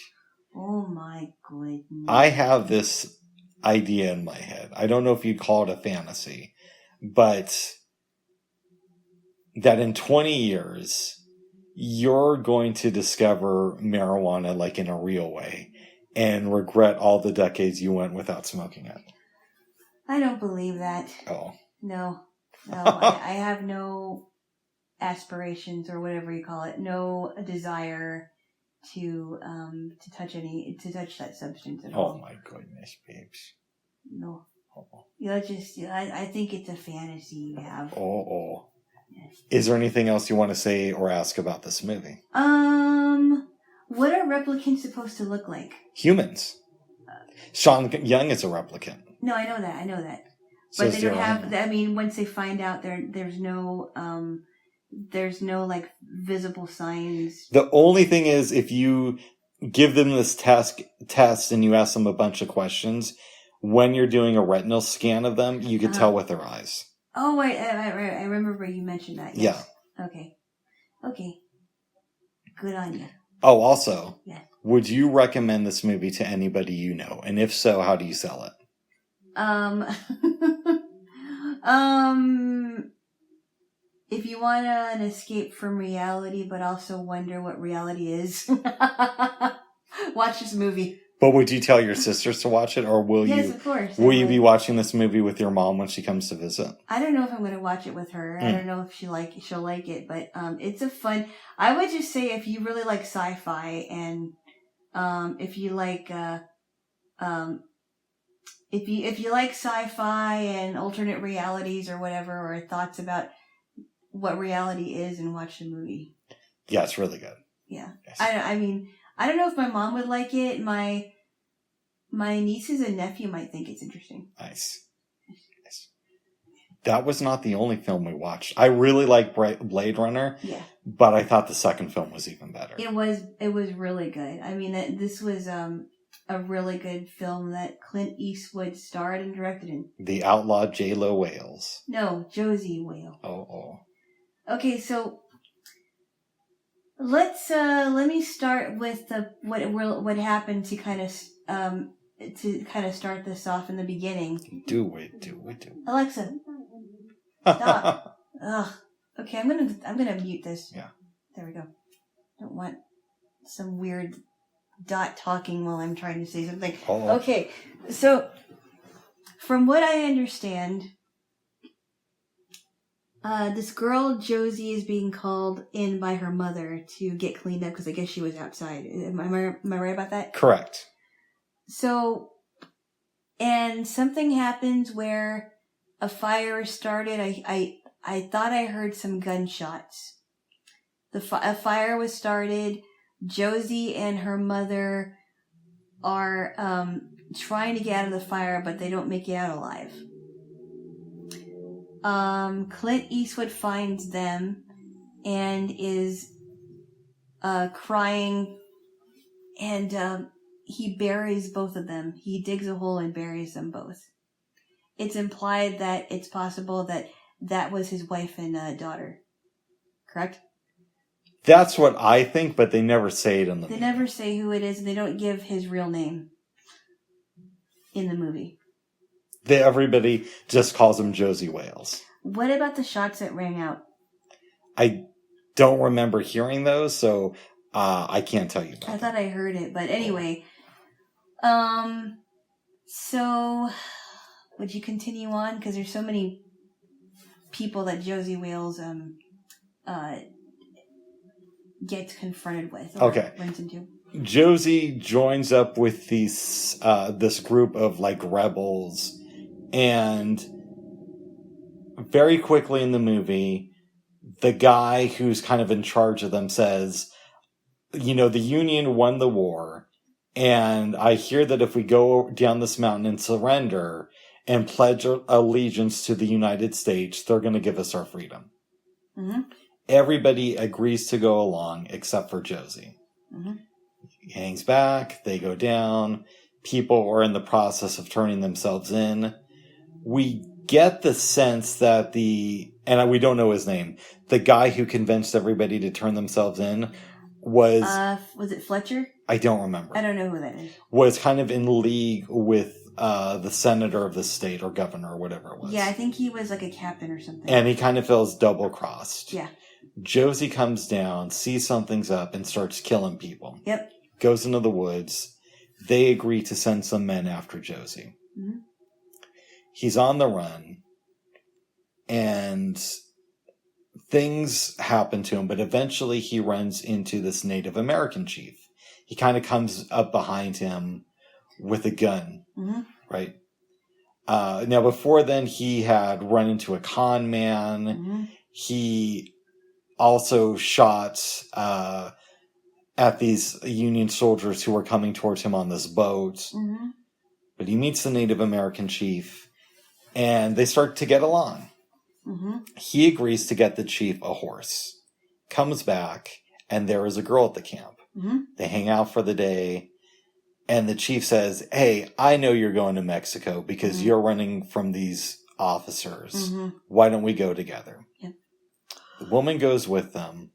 Oh my goodness. I have this idea in my head. I don't know if you'd call it a fantasy, but that in 20 years, you're going to discover marijuana like in a real way and regret all the decades you went without smoking it. I don't believe that. Oh. No. I have no aspirations or whatever you call it. No desire to touch that substance at all. Oh my goodness, babes. No. Oh. I think it's a fantasy you have. Oh. Yes. Is there anything else you want to say or ask about this movie? What are replicants supposed to look like? Humans. Sean Young is a replicant. No, I know that. So But they don't have, I mean, once they find out there's no like visible signs. The only thing is if you give them this test and you ask them a bunch of questions, when you're doing a retinal scan of them, you can tell with their eyes. Oh, wait, I remember you mentioned that. Yes. Yeah. Okay. Good on you. Oh, also, yeah. Would you recommend this movie to anybody you know? And if so, how do you sell it? If you want an escape from reality, but also wonder what reality is, watch this movie. But would you tell your sisters to watch it, or will you? Yes, of course. Will you be watching this movie with your mom when she comes to visit? I don't know if I'm going to watch it with her. I don't know if she'll like it, but it's a fun. I would just say if you really like sci-fi and if you like if you like sci-fi and alternate realities or whatever, or thoughts about what reality is, and watch the movie. Yeah, it's really good. Yeah, yes. I mean, I don't know if my mom would like it. My nieces and nephew might think it's interesting. Nice. That was not the only film we watched. I really like Blade Runner. Yeah. But I thought the second film was even better. It was really good. I mean, this was a really good film that Clint Eastwood starred and directed in. The Outlaw Jaylo Wales. No, Josey Whale. Oh. Okay, so let me start with what happened to kind of start this off in the beginning. Do it. Alexa, stop. Ugh. Okay, I'm gonna mute this. Yeah. There we go. Don't want some weird dot talking while I'm trying to say something. Oh. Okay, so from what I understand, this girl Josey is being called in by her mother to get cleaned up because I guess she was outside. Am I right about that? Correct. So, and something happens where a fire is started. I thought I heard some gunshots. A fire was started. Josey and her mother are trying to get out of the fire, but they don't make it out alive. Clint Eastwood finds them and is crying, and he buries both of them. He digs a hole and buries them both. It's implied that it's possible that was his wife and daughter. Correct? That's what I think, but they never say it in the They movie. never say who it is, and they don't give his real name in the movie. Everybody just calls him Josey Wales. What about the shots that rang out? I don't remember hearing those, so I can't tell you about I that. thought I heard it, but anyway. So, would you continue on? Because there's so many people that Josey Wales gets confronted with. Or Okay. runs into. Josey joins up with this group of like rebels, and very quickly in the movie, the guy who's kind of in charge of them says, you know, the Union won the war, and I hear that if we go down this mountain and surrender and pledge allegiance to the United States, they're going to give us our freedom. Mm-hmm. Everybody agrees to go along except for Josey. Mm-hmm. He hangs back, they go down, people are in the process of turning themselves in. We get the sense that and we don't know his name, the guy who convinced everybody to turn themselves in was it Fletcher? I don't remember. I don't know who that is. Was kind of in league with the senator of the state or governor or whatever it was. Yeah, I think he was like a captain or something. And he kind of feels double-crossed. Yeah. Josey comes down, sees something's up, and starts killing people. Yep. Goes into the woods. They agree to send some men after Josey. Mm-hmm. He's on the run. And things happen to him, but eventually he runs into this Native American chief. He kind of comes up behind him with a gun, mm-hmm. right? Now, before then, he had run into a con man. Mm-hmm. He also shot at these Union soldiers who were coming towards him on this boat. Mm-hmm. But he meets the Native American chief, and they start to get along. Mm-hmm. He agrees to get the chief a horse. Comes back, and there is a girl at the camp. Mm-hmm. They hang out for the day, and the chief says, "Hey, I know you're going to Mexico because mm-hmm. you're running from these officers. Mm-hmm. Why don't we go together?" Yep. The woman goes with them,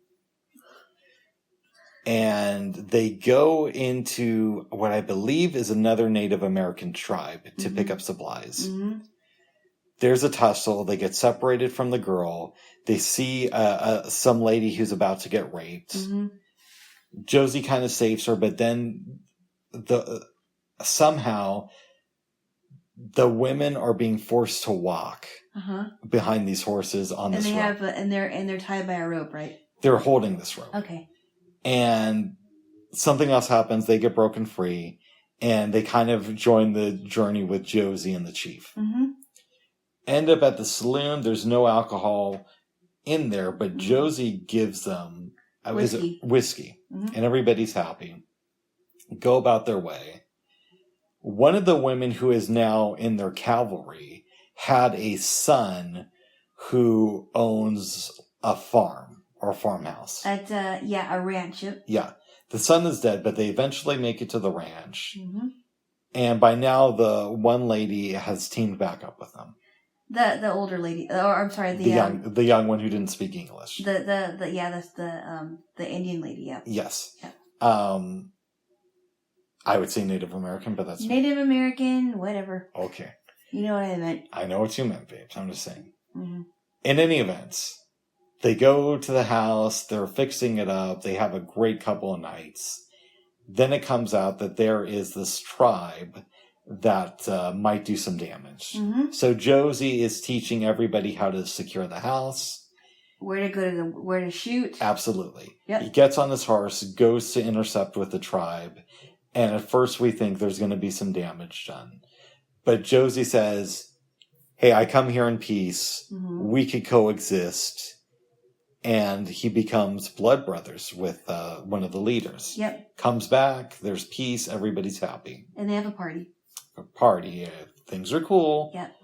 and they go into what I believe is another Native American tribe to mm-hmm. pick up supplies. Mm-hmm. There's a tussle. They get separated from the girl. They see some lady who's about to get raped. Mm-hmm. Josey kind of saves her, but then somehow the women are being forced to walk behind these horses on this rope. And they're tied by a rope, right? They're holding this rope. Okay. And something else happens. They get broken free, and they kind of join the journey with Josey and the chief. Mm-hmm. End up at the saloon. There's no alcohol in there, but mm-hmm. Josey gives them whiskey, mm-hmm. and everybody's happy. Go about their way. One of the women who is now in their cavalry had a son who owns a farm or farmhouse. At a ranch. Yep. Yeah. The son is dead, but they eventually make it to the ranch. Mm-hmm. And by now, the one lady has teamed back up with them. The older lady, or I'm sorry, the young one who didn't speak English. That's the Indian lady. Yeah. Yes. Yeah. I would say Native American, but that's Native American, whatever. Okay. You know what I meant. I know what you meant, babes. I'm just saying. Mm-hmm. In any event, they go to the house. They're fixing it up. They have a great couple of nights. Then it comes out that there is this tribe that might do some damage. Mm-hmm. So Josey is teaching everybody how to secure the house. Where to shoot. Absolutely. Yep. He gets on his horse, goes to intercept with the tribe, and at first we think there's going to be some damage done. But Josey says, "Hey, I come here in peace. Mm-hmm. We could coexist." And he becomes blood brothers with one of the leaders. Yep. Comes back, there's peace, everybody's happy. And they have a party. Things are cool. Yep.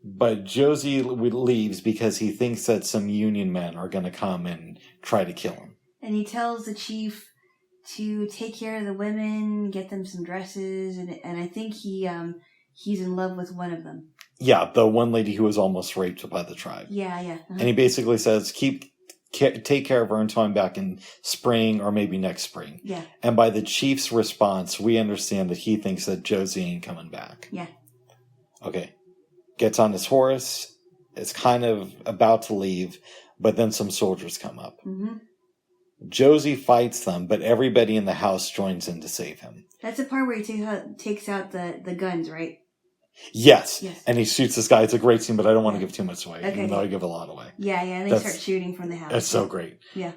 But Josey leaves because he thinks that some Union men are going to come and try to kill him. And he tells the chief to take care of the women, get them some dresses, and I think he's in love with one of them. Yeah, the one lady who was almost raped by the tribe. Yeah. Uh-huh. And he basically says, keep take care of her until I'm back in spring or maybe next spring. Yeah. And by the chief's response, we understand that he thinks that Josey ain't coming back. Yeah. Okay. Gets on his horse, is kind of about to leave, but then some soldiers come up. Mm-hmm. Josey fights them, but everybody in the house joins in to save him. That's the part where he takes out the guns, right? Yes. Yes. And he shoots this guy. It's a great scene, but I don't want to give too much away, Okay. even though I give a lot away. Yeah, and they start shooting from the house. It's so great. Yeah.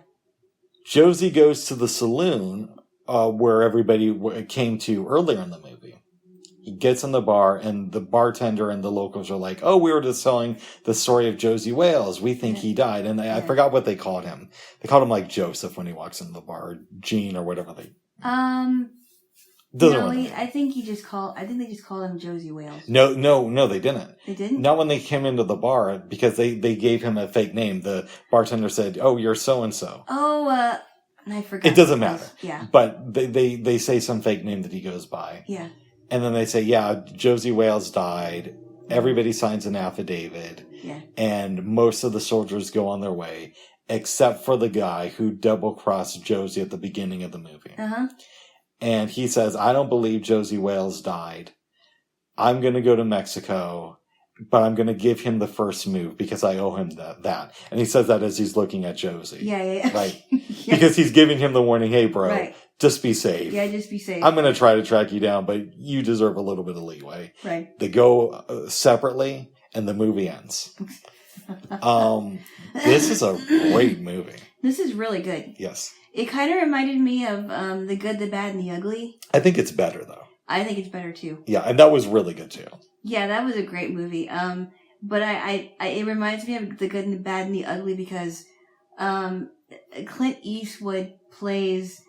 Josey goes to the saloon where everybody came to earlier in the movie. He gets in the bar, and the bartender and the locals are like, "Oh, we were just telling the story of Josey Wales. We think he died." And I forgot what they called him. They called him like Joseph when he walks into the bar, or Gene, or whatever they. I think they just called him Josey Wales. No, they didn't. They didn't? Not when they came into the bar, because they gave him a fake name. The bartender said, "Oh, you're so and so." Oh, I forgot. It doesn't matter. Yeah. But they say some fake name that he goes by. Yeah. And then they say, yeah, Josey Wales died. Everybody signs an affidavit. Yeah. And most of the soldiers go on their way, except for the guy who double-crossed Josey at the beginning of the movie. Uh-huh. And he says, I don't believe Josey Wales died. I'm going to go to Mexico, but I'm going to give him the first move because I owe him that. And he says that as he's looking at Josey. Yeah. Right? Yeah. Because he's giving him the warning, hey, bro, right. Just be safe. Yeah, just be safe. I'm going to try to track you down, but you deserve a little bit of leeway. Right. They go separately, and the movie ends. This is a great movie. This is really good. Yes. It kind of reminded me of The Good, the Bad, and the Ugly. I think it's better, though. I think it's better, too. Yeah, and that was really good, too. Yeah, that was a great movie. But it reminds me of The Good, and the Bad, and the Ugly because Clint Eastwood plays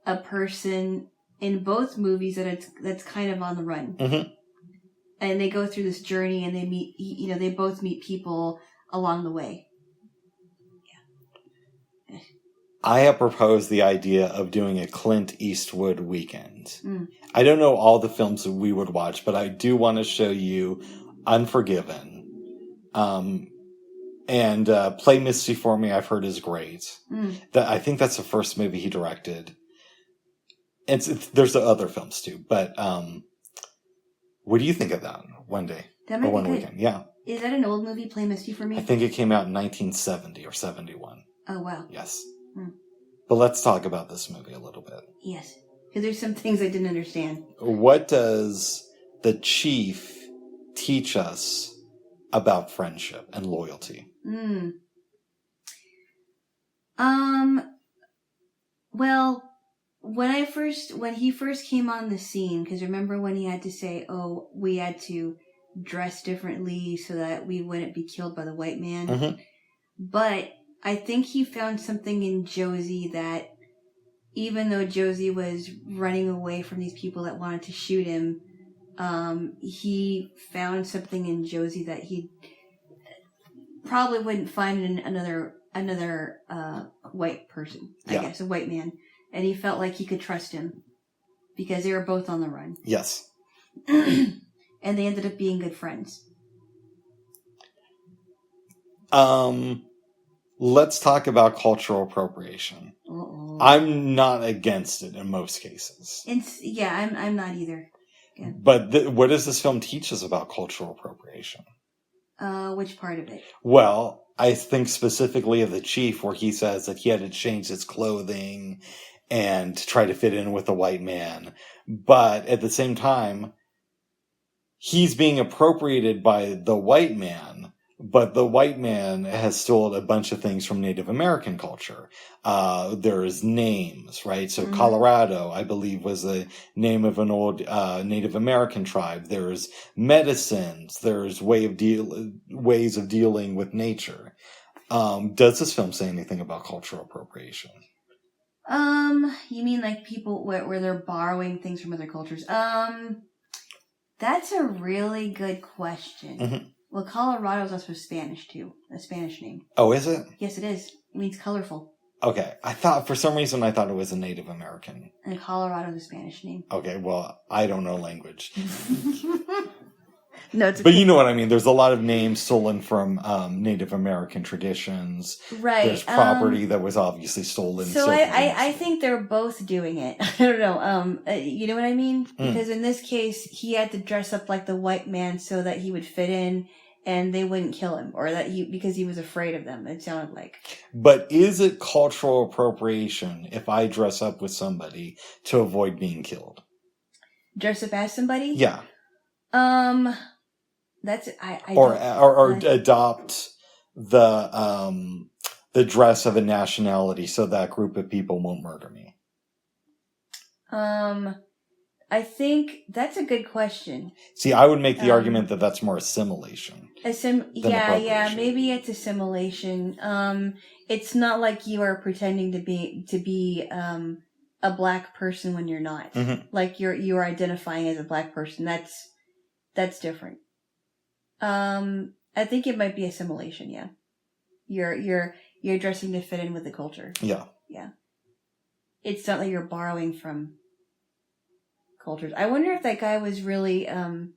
a person in both movies that's kind of on the run. Mm-hmm. And they go through this journey and they both meet people along the way. Yeah. I have proposed the idea of doing a Clint Eastwood weekend. Mm. I don't know all the films that we would watch, but I do want to show you Unforgiven. And Play Misty for Me, I've heard is great. Mm. I think that's the first movie he directed. There's the other films too, but what do you think of that one day? That might or one be good. weekend? Yeah. Is that an old movie, Play Misty for Me? I think it came out in 1970 or 71. Oh, wow. Yes. Hmm. But let's talk about this movie a little bit. Yes. Because there's some things I didn't understand. What does the chief teach us about friendship and loyalty? Well, when he first came on the scene, because remember when he had to say, oh, we had to dress differently so that we wouldn't be killed by the white man. Mm-hmm. But I think he found something in Josey that even though Josey was running away from these people that wanted to shoot him, he found something in Josey that he probably wouldn't find in another white person, I guess, a white man. And he felt like he could trust him because they were both on the run. Yes. And they ended up being good friends. Let's talk about cultural appropriation. Uh-oh. I'm not against it in most cases. I'm not either. Yeah. But what does this film teach us about cultural appropriation? Which part of it? Well, I think specifically of the chief, where he says that he had to change his clothing and try to fit in with the white man. But at the same time, he's being appropriated by the white man, but the white man has stolen a bunch of things from Native American culture. There's names, right? So Mm-hmm. Colorado, I believe, was the name of an old Native American tribe. There's medicines. There's ways of dealing with nature. Does this film say anything about cultural appropriation? You mean like people where they're borrowing things from other cultures? That's a really good question. Mm-hmm. Well, Colorado is also Spanish too. A Spanish name. Oh, is it? Yes, it is. It means colorful. Okay. For some reason, I thought it was a Native American. And Colorado is a Spanish name. Okay, well, I don't know language. No, it's okay. But you know what I mean. There's a lot of names stolen from Native American traditions. Right. There's property that was obviously stolen. So I think they're both doing it. I don't know. You know what I mean? Because in this case, he had to dress up like the white man so that he would fit in and they wouldn't kill him, or because he was afraid of them. It sounded like. But is it cultural appropriation if I dress up with somebody to avoid being killed? Dress up as somebody? Yeah. That's or adopt the dress of a nationality so that group of people won't murder me. I think that's a good question. See, I would make the argument that that's more assimilation. Yeah, maybe it's assimilation. It's not like you are pretending to be a black person when you're not. Mm-hmm. Like you are identifying as a black person. That's different. I think it might be assimilation. Yeah, you're dressing to fit in with the culture. Yeah. It's not like you're borrowing from cultures. I wonder if that guy was really a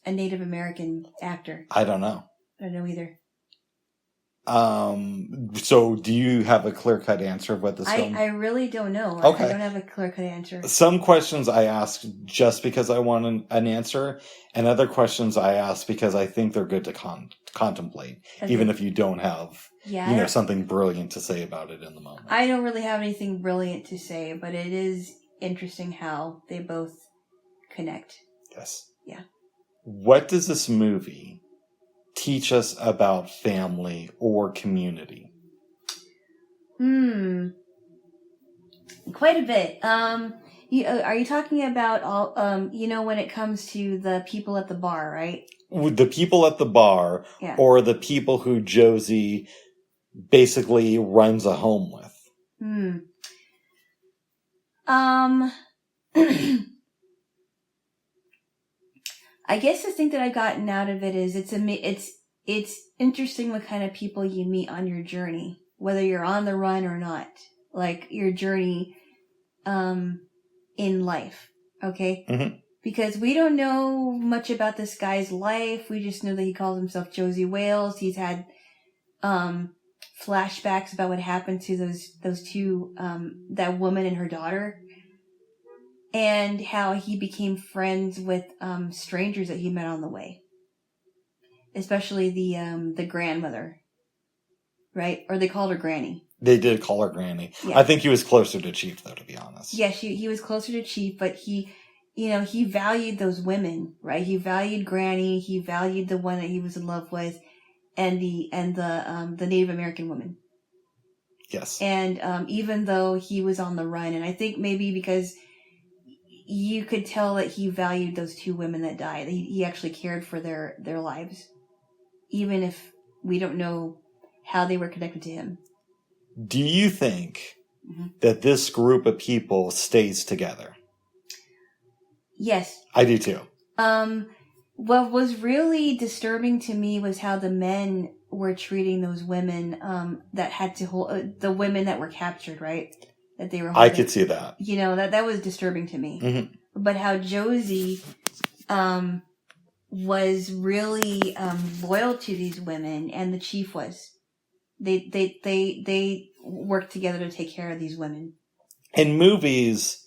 Native American actor. I don't know. I don't know either. So do you have a clear-cut answer of what this film? I really don't know. Okay. I don't have a clear-cut answer. Some questions I ask just because I want an answer, and other questions I ask because I think they're good to contemplate, even if you don't have something brilliant to say about it in the moment. I don't really have anything brilliant to say, but it is interesting how they both connect. Yes. Yeah. What does this movie teach us about family or community? Quite a bit. Are you talking about all, when it comes to the people at the bar, right? The people at the bar, or the people who Josey basically runs a home with? I guess the thing that I've gotten out of it is it's interesting what kind of people you meet on your journey, whether you're on the run or not. Like your journey in life, okay? Mm-hmm. Because we don't know much about this guy's life. We just know that he calls himself Josey Wales. He's had flashbacks about what happened to those two, that woman and her daughter, and how he became friends with strangers that he met on the way, especially the grandmother, right? Or they called her Granny. They did call her Granny. Yeah. I think he was closer to Chief, though, to be honest. Yeah, he was closer to Chief, but he valued those women, right? He valued Granny. He valued the one that he was in love with, and the Native American woman. Yes. And even though he was on the run, and I think maybe because you could tell that he valued those two women that died. He actually cared for their lives, even if we don't know how they were connected to him. Do you think that this group of people stays together? Yes. I do too. What was really disturbing to me was how the men were treating those women that had to hold the women that were captured, right? That they were holding. I could see that. That was disturbing to me. Mm-hmm. But how Josey was really loyal to these women, and the Chief was. They worked together to take care of these women. In movies,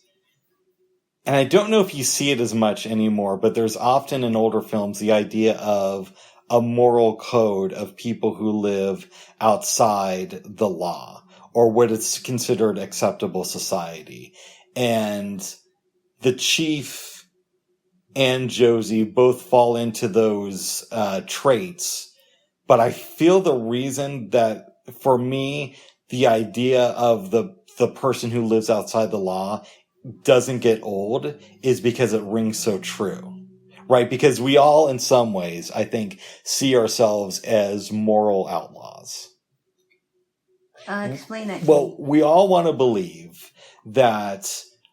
and I don't know if you see it as much anymore, but there's often in older films the idea of a moral code of people who live outside the law, or what is considered acceptable society. And the Chief and Josey both fall into those traits. But I feel the reason that, for me, the idea of the person who lives outside the law doesn't get old is because it rings so true. Right? Because we all, in some ways, I think, see ourselves as moral outlaws. Explain that to Well, me. we all want to believe that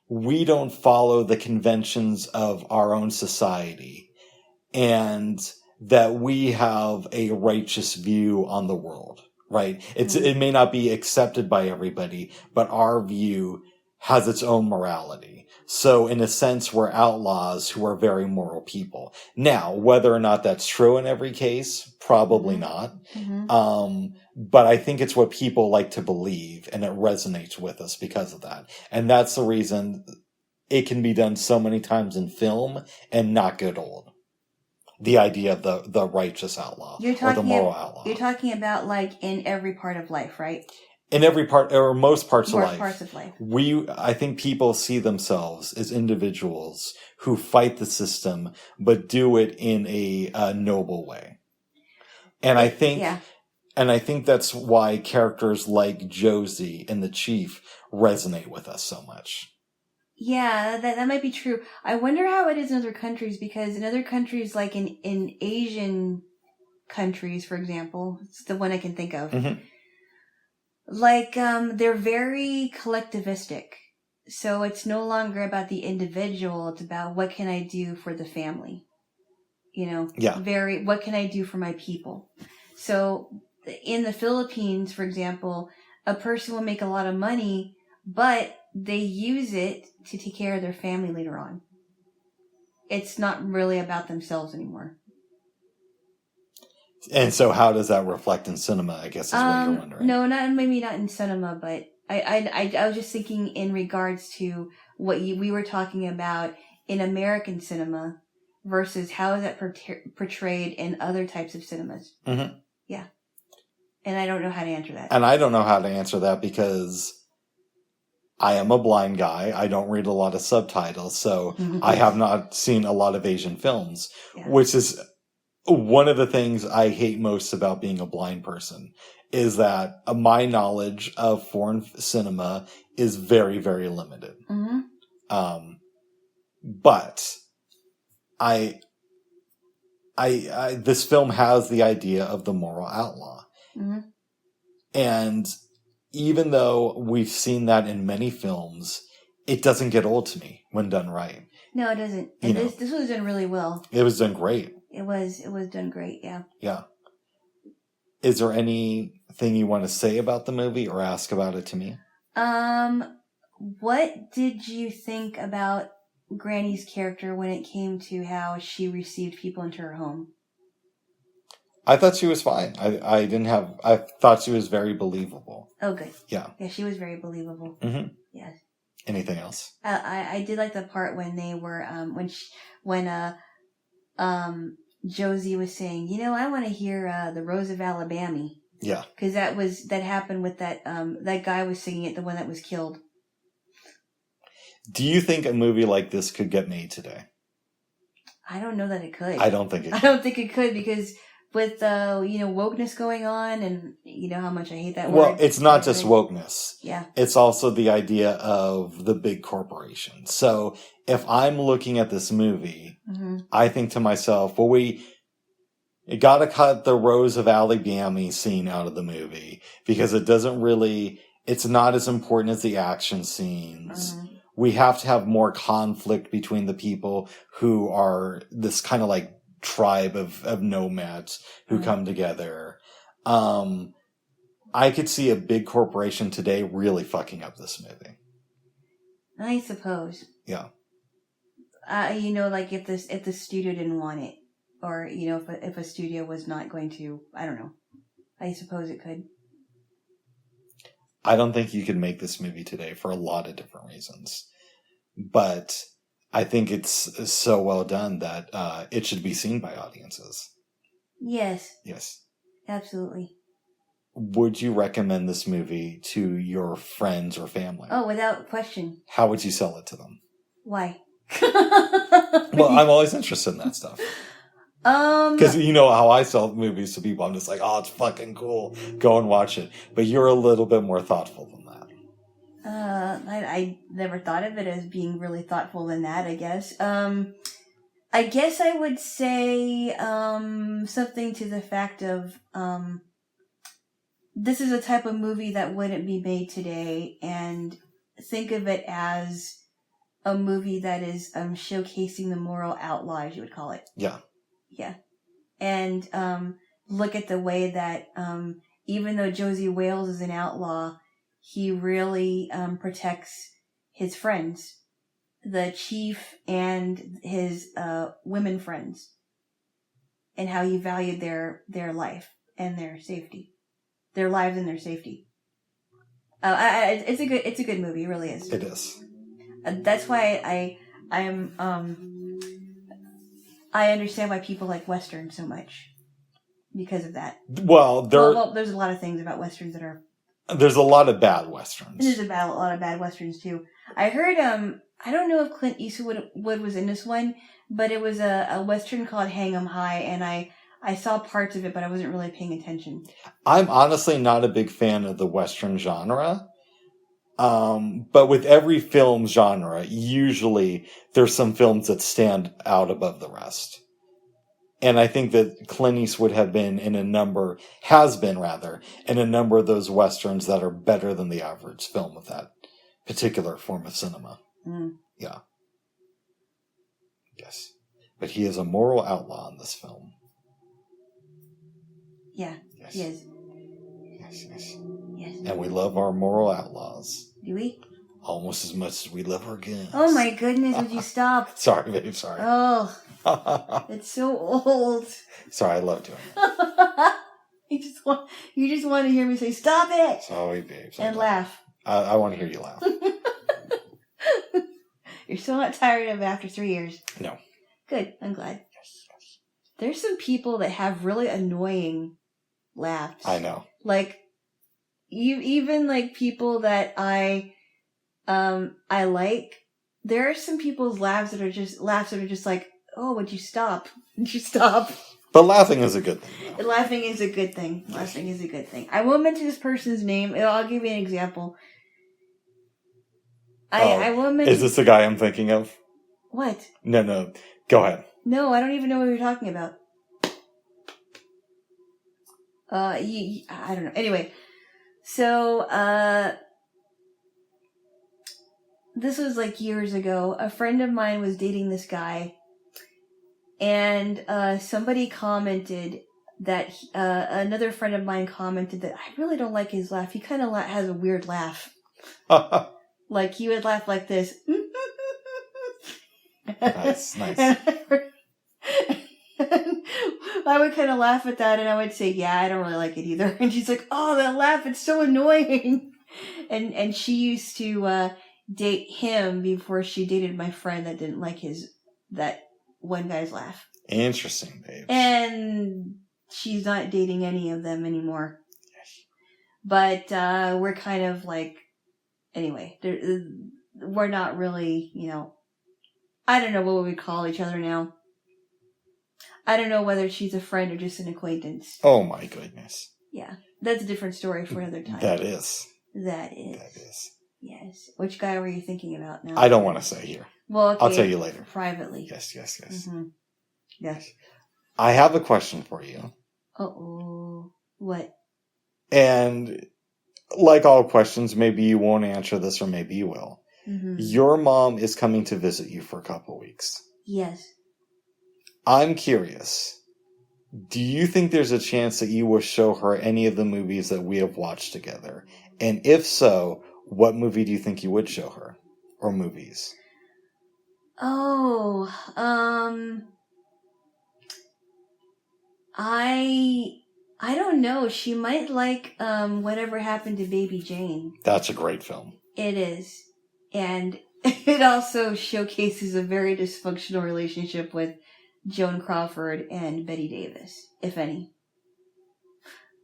we don't follow the conventions of our own society, and that we have a righteous view on the world, right? It may not be accepted by everybody, but our view has its own morality. So in a sense, we're outlaws who are very moral people. Now, whether or not that's true in every case, probably not. But I think it's what people like to believe, and it resonates with us because of that. And that's the reason it can be done so many times in film and not get old. The idea of the righteous outlaw or the moral outlaw. You're talking about like in every part of life, right? In every part, or most parts of life. Parts of life. I think people see themselves as individuals who fight the system, but do it in a noble way. And I think that's why characters like Josey and the Chief resonate with us so much. Yeah, that might be true. I wonder how it is in other countries, because in other countries, like in Asian countries, for example, it's the one I can think of. Like, they're very collectivistic. So it's no longer about the individual. It's about what can I do for the family? You know? Yeah. What can I do for my people? So in the Philippines, for example, a person will make a lot of money, but they use it to take care of their family later on. It's not really about themselves anymore. And so how does that reflect in cinema, I guess is what you're wondering. No, maybe not in cinema, but I was just thinking in regards to what we were talking about in American cinema versus how is that portrayed in other types of cinemas. Yeah. And I don't know how to answer that. And I don't know how to answer that because I am a blind guy. I don't read a lot of subtitles, so I have not seen a lot of Asian films, which is one of the things I hate most about being a blind person, is that my knowledge of foreign cinema is very, very limited. But this film has the idea of the moral outlaw. And even though we've seen that in many films, it doesn't get old to me when done right. No, it doesn't. And this was done really well. It was done great. It was done great, yeah. Yeah. Is there anything you want to say about the movie or ask about it to me? What did you think about Granny's character when it came to how she received people into her home? I thought she was fine. I thought she was very believable. Oh, good. Yeah. Yeah, she was very believable. Yes. Anything else? I did like the part when they were, when Josey was saying, I want to hear, the Rose of Alabama. Yeah. Cause that happened with that guy was singing it, the one that was killed. Do you think a movie like this could get made today? I don't know that it could. I don't think it could. I don't think it could because with, wokeness going on and you know how much I hate that word. Well, it's not just wokeness. Yeah. It's also the idea of the big corporation. So if I'm looking at this movie, I think to myself, well, we got to cut the Rose of Alabama scene out of the movie because it's not as important as the action scenes. We have to have more conflict between the people who are this kind of like tribe of nomads who come together. I could see a big corporation today really fucking up this movie. I suppose. Yeah. Like if the studio didn't want it, or if a studio was not going to, I don't know. I suppose it could. I don't think you could make this movie today for a lot of different reasons, but I think it's so well done that it should be seen by audiences. Yes. Yes. Absolutely. Would you recommend this movie to your friends or family? Oh, without question. How would you sell it to them? Why? Well, I'm always interested in that stuff. Because you know how I sell movies to people. I'm just like, oh, it's fucking cool. Go and watch it. But you're a little bit more thoughtful than that. I never thought of it as being really thoughtful than that, I guess. I guess I would say something to the fact of this is a type of movie that wouldn't be made today, and think of it as a movie that is showcasing the moral outlaw, as you would call it. Yeah. Yeah. And look at the way that even though Josey Wales is an outlaw, he really protects his friends, the chief and his women friends, and how he valued their life and their safety, their lives and their safety. It's a good movie. It really is. It is. That's why I understand why people like Westerns so much because of that. Well, there's a lot of things about Westerns that are. There's a lot of bad Westerns. There's a lot of bad Westerns too. I heard I don't know if Clint Eastwood was in this one, but it was a Western called Hang 'em High, and I saw parts of it, but I wasn't really paying attention. I'm honestly not a big fan of the Western genre. But with every film genre, usually there's some films that stand out above the rest. And I think that Clint Eastwood has been in a number of those Westerns that are better than the average film of that particular form of cinema. Mm. Yeah. Yes. But he is a moral outlaw in this film. Yeah, yes. He is. Yes. Yes. And we love our moral outlaws. Do we? Almost as much as we love our guns. Oh my goodness, would you stop? Sorry, babe, sorry. Oh, it's so old. Sorry, I love doing it. You just want to hear me say, stop it! Sorry, babe. And laugh. I want to hear you laugh. You're still not tired of it after 3 years. No. Good, I'm glad. Yes. There's some people that have really annoying laughs. I know. Like, even like people that I like, there are some people's laughs that are just like, oh, would you stop? Would you stop? But laughing is a good thing. Though. Laughing is a good thing. Laughing is a good thing. I won't mention this person's name. I'll give you an example. I won't mention... Is this the guy I'm thinking of? What? No. Go ahead. No, I don't even know what you're talking about. I don't know. Anyway, so, this was like years ago. A friend of mine was dating this guy, and somebody commented that another friend of mine commented that I really don't like his laugh. He kind of has a weird laugh. Like he would laugh like this. Nice. And I would kind of laugh at that, and I would say, "Yeah, I don't really like it either." And she's like, "Oh, that laugh! It's so annoying." And she used to date him before she dated my friend that didn't like that one guy's laugh. Interesting, babe. And she's not dating any of them anymore. Yes. But we're kind of like, anyway, we're not really, I don't know what we would call each other now. I don't know whether she's a friend or just an acquaintance. Oh my goodness. Yeah, that's a different story for another time. That is. Yes. Which guy were you thinking about now? I don't want to say here. Well, okay. I'll tell you later. Privately. Yes. Mm-hmm. Yes. I have a question for you. Uh-oh. What? And like all questions, maybe you won't answer this or maybe you will. Mm-hmm. Your mom is coming to visit you for a couple weeks. Yes. I'm curious. Do you think there's a chance that you will show her any of the movies that we have watched together? And if so, what movie do you think you would show her? Or movies? Oh, I don't know. She might like Whatever Happened to Baby Jane. That's a great film. It is. And it also showcases a very dysfunctional relationship with Joan Crawford and Betty Davis, if any.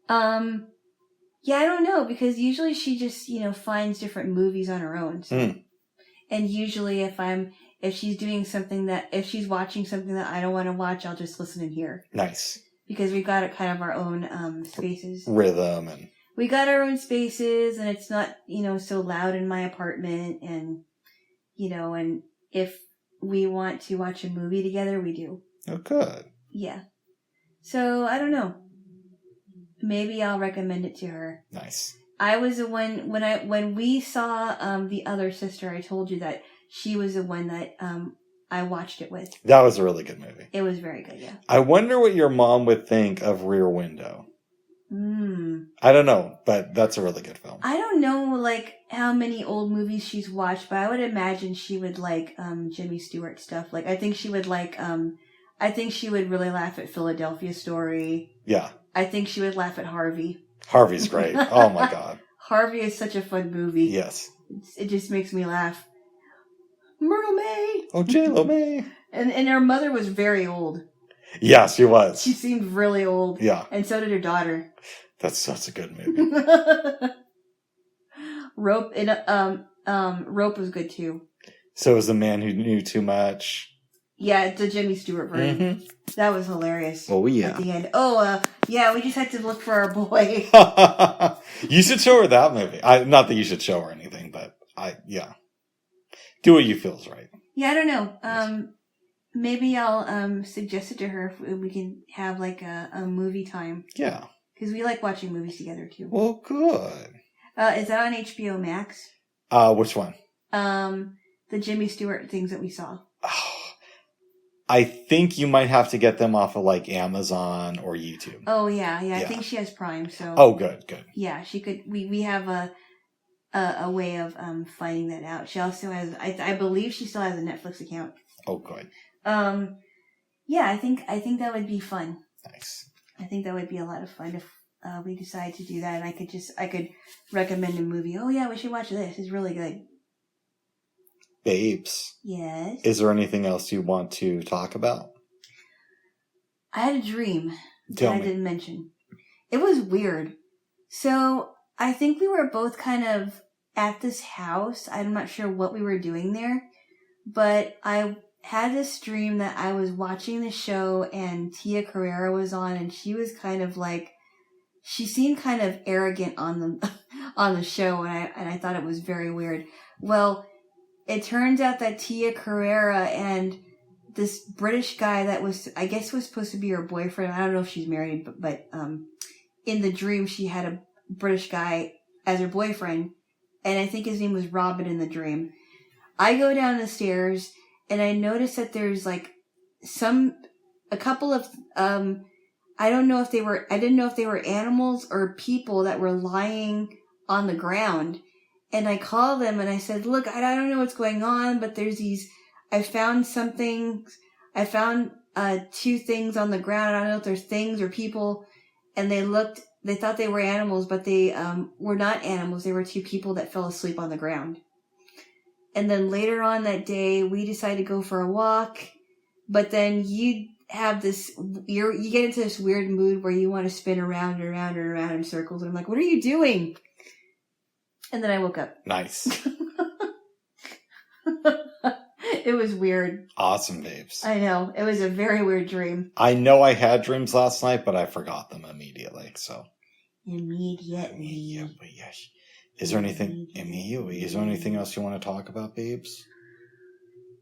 Yeah, I don't know, because usually she just, finds different movies on her own. So. And usually if she's watching something that I don't want to watch, I'll just listen and hear. Nice. Because we got kind of our own spaces. Rhythm and... We got our own spaces, and it's not, so loud in my apartment, and, and if we want to watch a movie together, we do. Oh, good. Yeah. So, I don't know. Maybe I'll recommend it to her. Nice. I was the one, when we saw The Other Sister, I told you that she was the one that I watched it with. That was a really good movie. It was very good, yeah. I wonder what your mom would think of Rear Window. I don't know, but that's a really good film. I don't know, how many old movies she's watched, but I would imagine she would like Jimmy Stewart stuff. Like I think she would really laugh at Philadelphia Story. Yeah. I think she would laugh at Harvey. Harvey's great. Oh my God. Harvey is such a fun movie. Yes. It just makes me laugh. Myrtle May. Oh, Jaylo May. And her mother was very old. Yeah, she was. She seemed really old. Yeah. And so did her daughter. That's such a good movie. Rope Rope was good too. So was The Man Who Knew Too Much. Yeah, it's a Jimmy Stewart version. Mm-hmm. That was hilarious. Oh, yeah. At the end. Oh, yeah, we just had to look for our boy. You should show her that movie. Not that you should show her anything, but yeah. Do what you feel is right. Yeah, I don't know. Maybe I'll suggest it to her if we can have like a movie time. Yeah. Because we like watching movies together too. Well, good. Is that on HBO Max? Which one? The Jimmy Stewart things that we saw. Oh, I think you might have to get them off of like Amazon or YouTube. Oh yeah. I think she has Prime. So. Oh, good. Yeah, she could. We have a way of finding that out. She also has. I believe she still has a Netflix account. Oh, good. Yeah, I think that would be fun. Nice. I think that would be a lot of fun if we decide to do that, and I could recommend a movie. Oh yeah, we should watch this. It's really good. Babes. Yes. Is there anything else you want to talk about? I had a dream Tell that me. I didn't mention. It was weird. So I think we were both kind of at this house. I'm not sure what we were doing there, but I had this dream that I was watching the show and Tia Carrera was on, and she was kind of like, she seemed kind of arrogant on the show, and I thought it was very weird. Well, it turns out that Tia Carrera and this British guy that was supposed to be her boyfriend. I don't know if she's married, but in the dream she had a British guy as her boyfriend, and I think his name was Robin in the dream. I go down the stairs and I notice that there's like a couple of I didn't know if they were animals or people that were lying on the ground. And I called them and I said, look, I don't know what's going on, but I found two things on the ground. I don't know if they're things or people. And they thought they were animals, but they were not animals. They were two people that fell asleep on the ground. And then later on that day, we decided to go for a walk, but then you get into this weird mood where you want to spin around and around and around in circles. And I'm like, what are you doing? And then I woke up. Nice. It was weird. Awesome, babes. I know. It was a very weird dream. I know I had dreams last night, but I forgot them immediately, so. Immediately. Yes. Is there anything else you want to talk about, babes?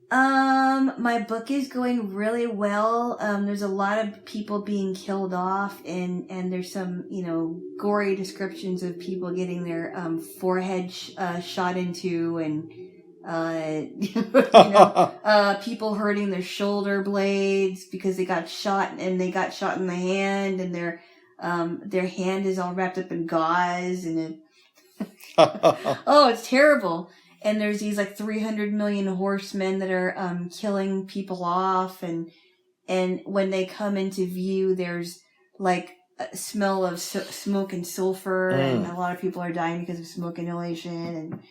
My book is going really well. There's a lot of people being killed off, and there's some, gory descriptions of people getting their forehead shot into, and people hurting their shoulder blades because they got shot in the hand, and their hand is all wrapped up in gauze, and oh, it's terrible. And there's these like 300 million horsemen that are killing people off, and when they come into view, there's like a smell of smoke and sulfur, and a lot of people are dying because of smoke inhalation.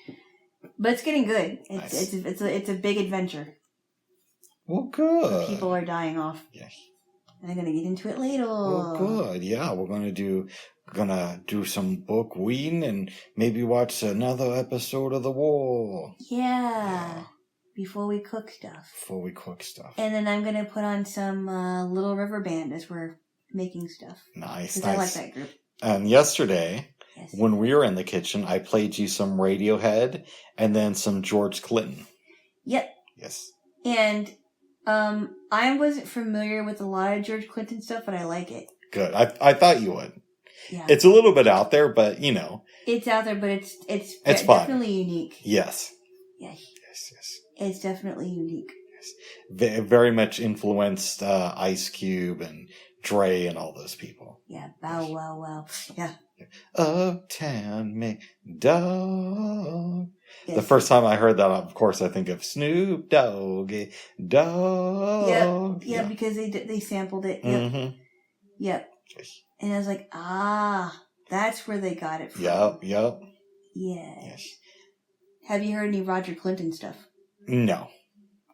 But it's getting good. It's a big adventure. Well, good. People are dying off. Yeah. And I'm gonna get into it later. Well, good. Yeah, we're gonna do some book reading and maybe watch another episode of The Wall. Yeah. Before we cook stuff. And then I'm gonna put on some Little River Band as we're making stuff. Nice. I like that group. And yesterday, when we were in the kitchen, I played you some Radiohead and then some George Clinton. Yep. Yes. And I wasn't familiar with a lot of George Clinton stuff, but I like it. Good. I thought you would. Yeah. It's a little bit out there, but it's out there, but it's definitely unique. Yes. Yes. Yes. It's definitely unique. Yes. Very much influenced Ice Cube and Dre and all those people. Yeah. Bow wow wow. Yeah. Uptown McDog. Yes. The first time I heard that, of course, I think of Snoop Dogg. Dog. Yeah, because they sampled it. Yep. Mm-hmm. Yep. And I was like, that's where they got it from. Yep. Yes. Have you heard any Roger Clinton stuff? No.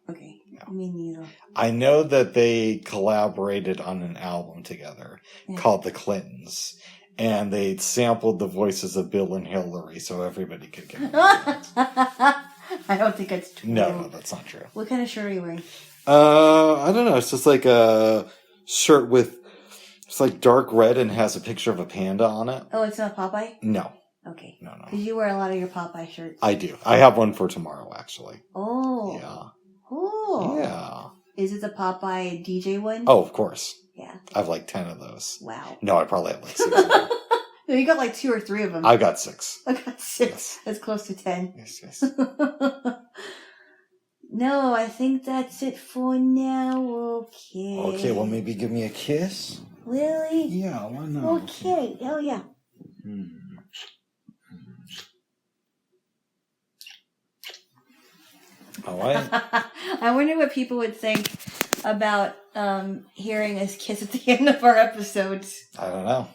Okay. No. Me neither. I know that they collaborated on an album together called The Clintons. And they sampled the voices of Bill and Hillary so everybody could get it. I don't think that's true. No, that's not true. What kind of shirt are you wearing? I don't know. It's just like a shirt with, it's like dark red and has a picture of a panda on it. Oh, it's not Popeye? No. Okay. No. Because you wear a lot of your Popeye shirts. I do. I have one for tomorrow, actually. Oh. Yeah. Cool. Yeah. Is it the Popeye DJ one? Oh, of course. Yeah. I have like 10 of those. Wow. No, I probably have like 6 of them. No, you got like 2 or 3 of them. I got 6. I got 6. Yes. That's close to 10. Yes. No, I think that's it for now. Okay. Okay, well, maybe give me a kiss. Really? Yeah, why not? Okay. Oh, yeah. All right. I wonder what people would think about hearing us kiss at the end of our episodes. I don't know.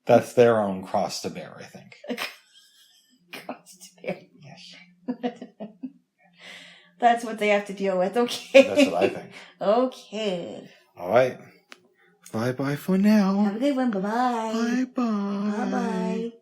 That's their own cross to bear, I think. Cross to bear. Yes. That's what they have to deal with. Okay. That's what I think. Okay. All right. Bye-bye for now. Have a good one. Bye-bye. Bye-bye. Bye-bye.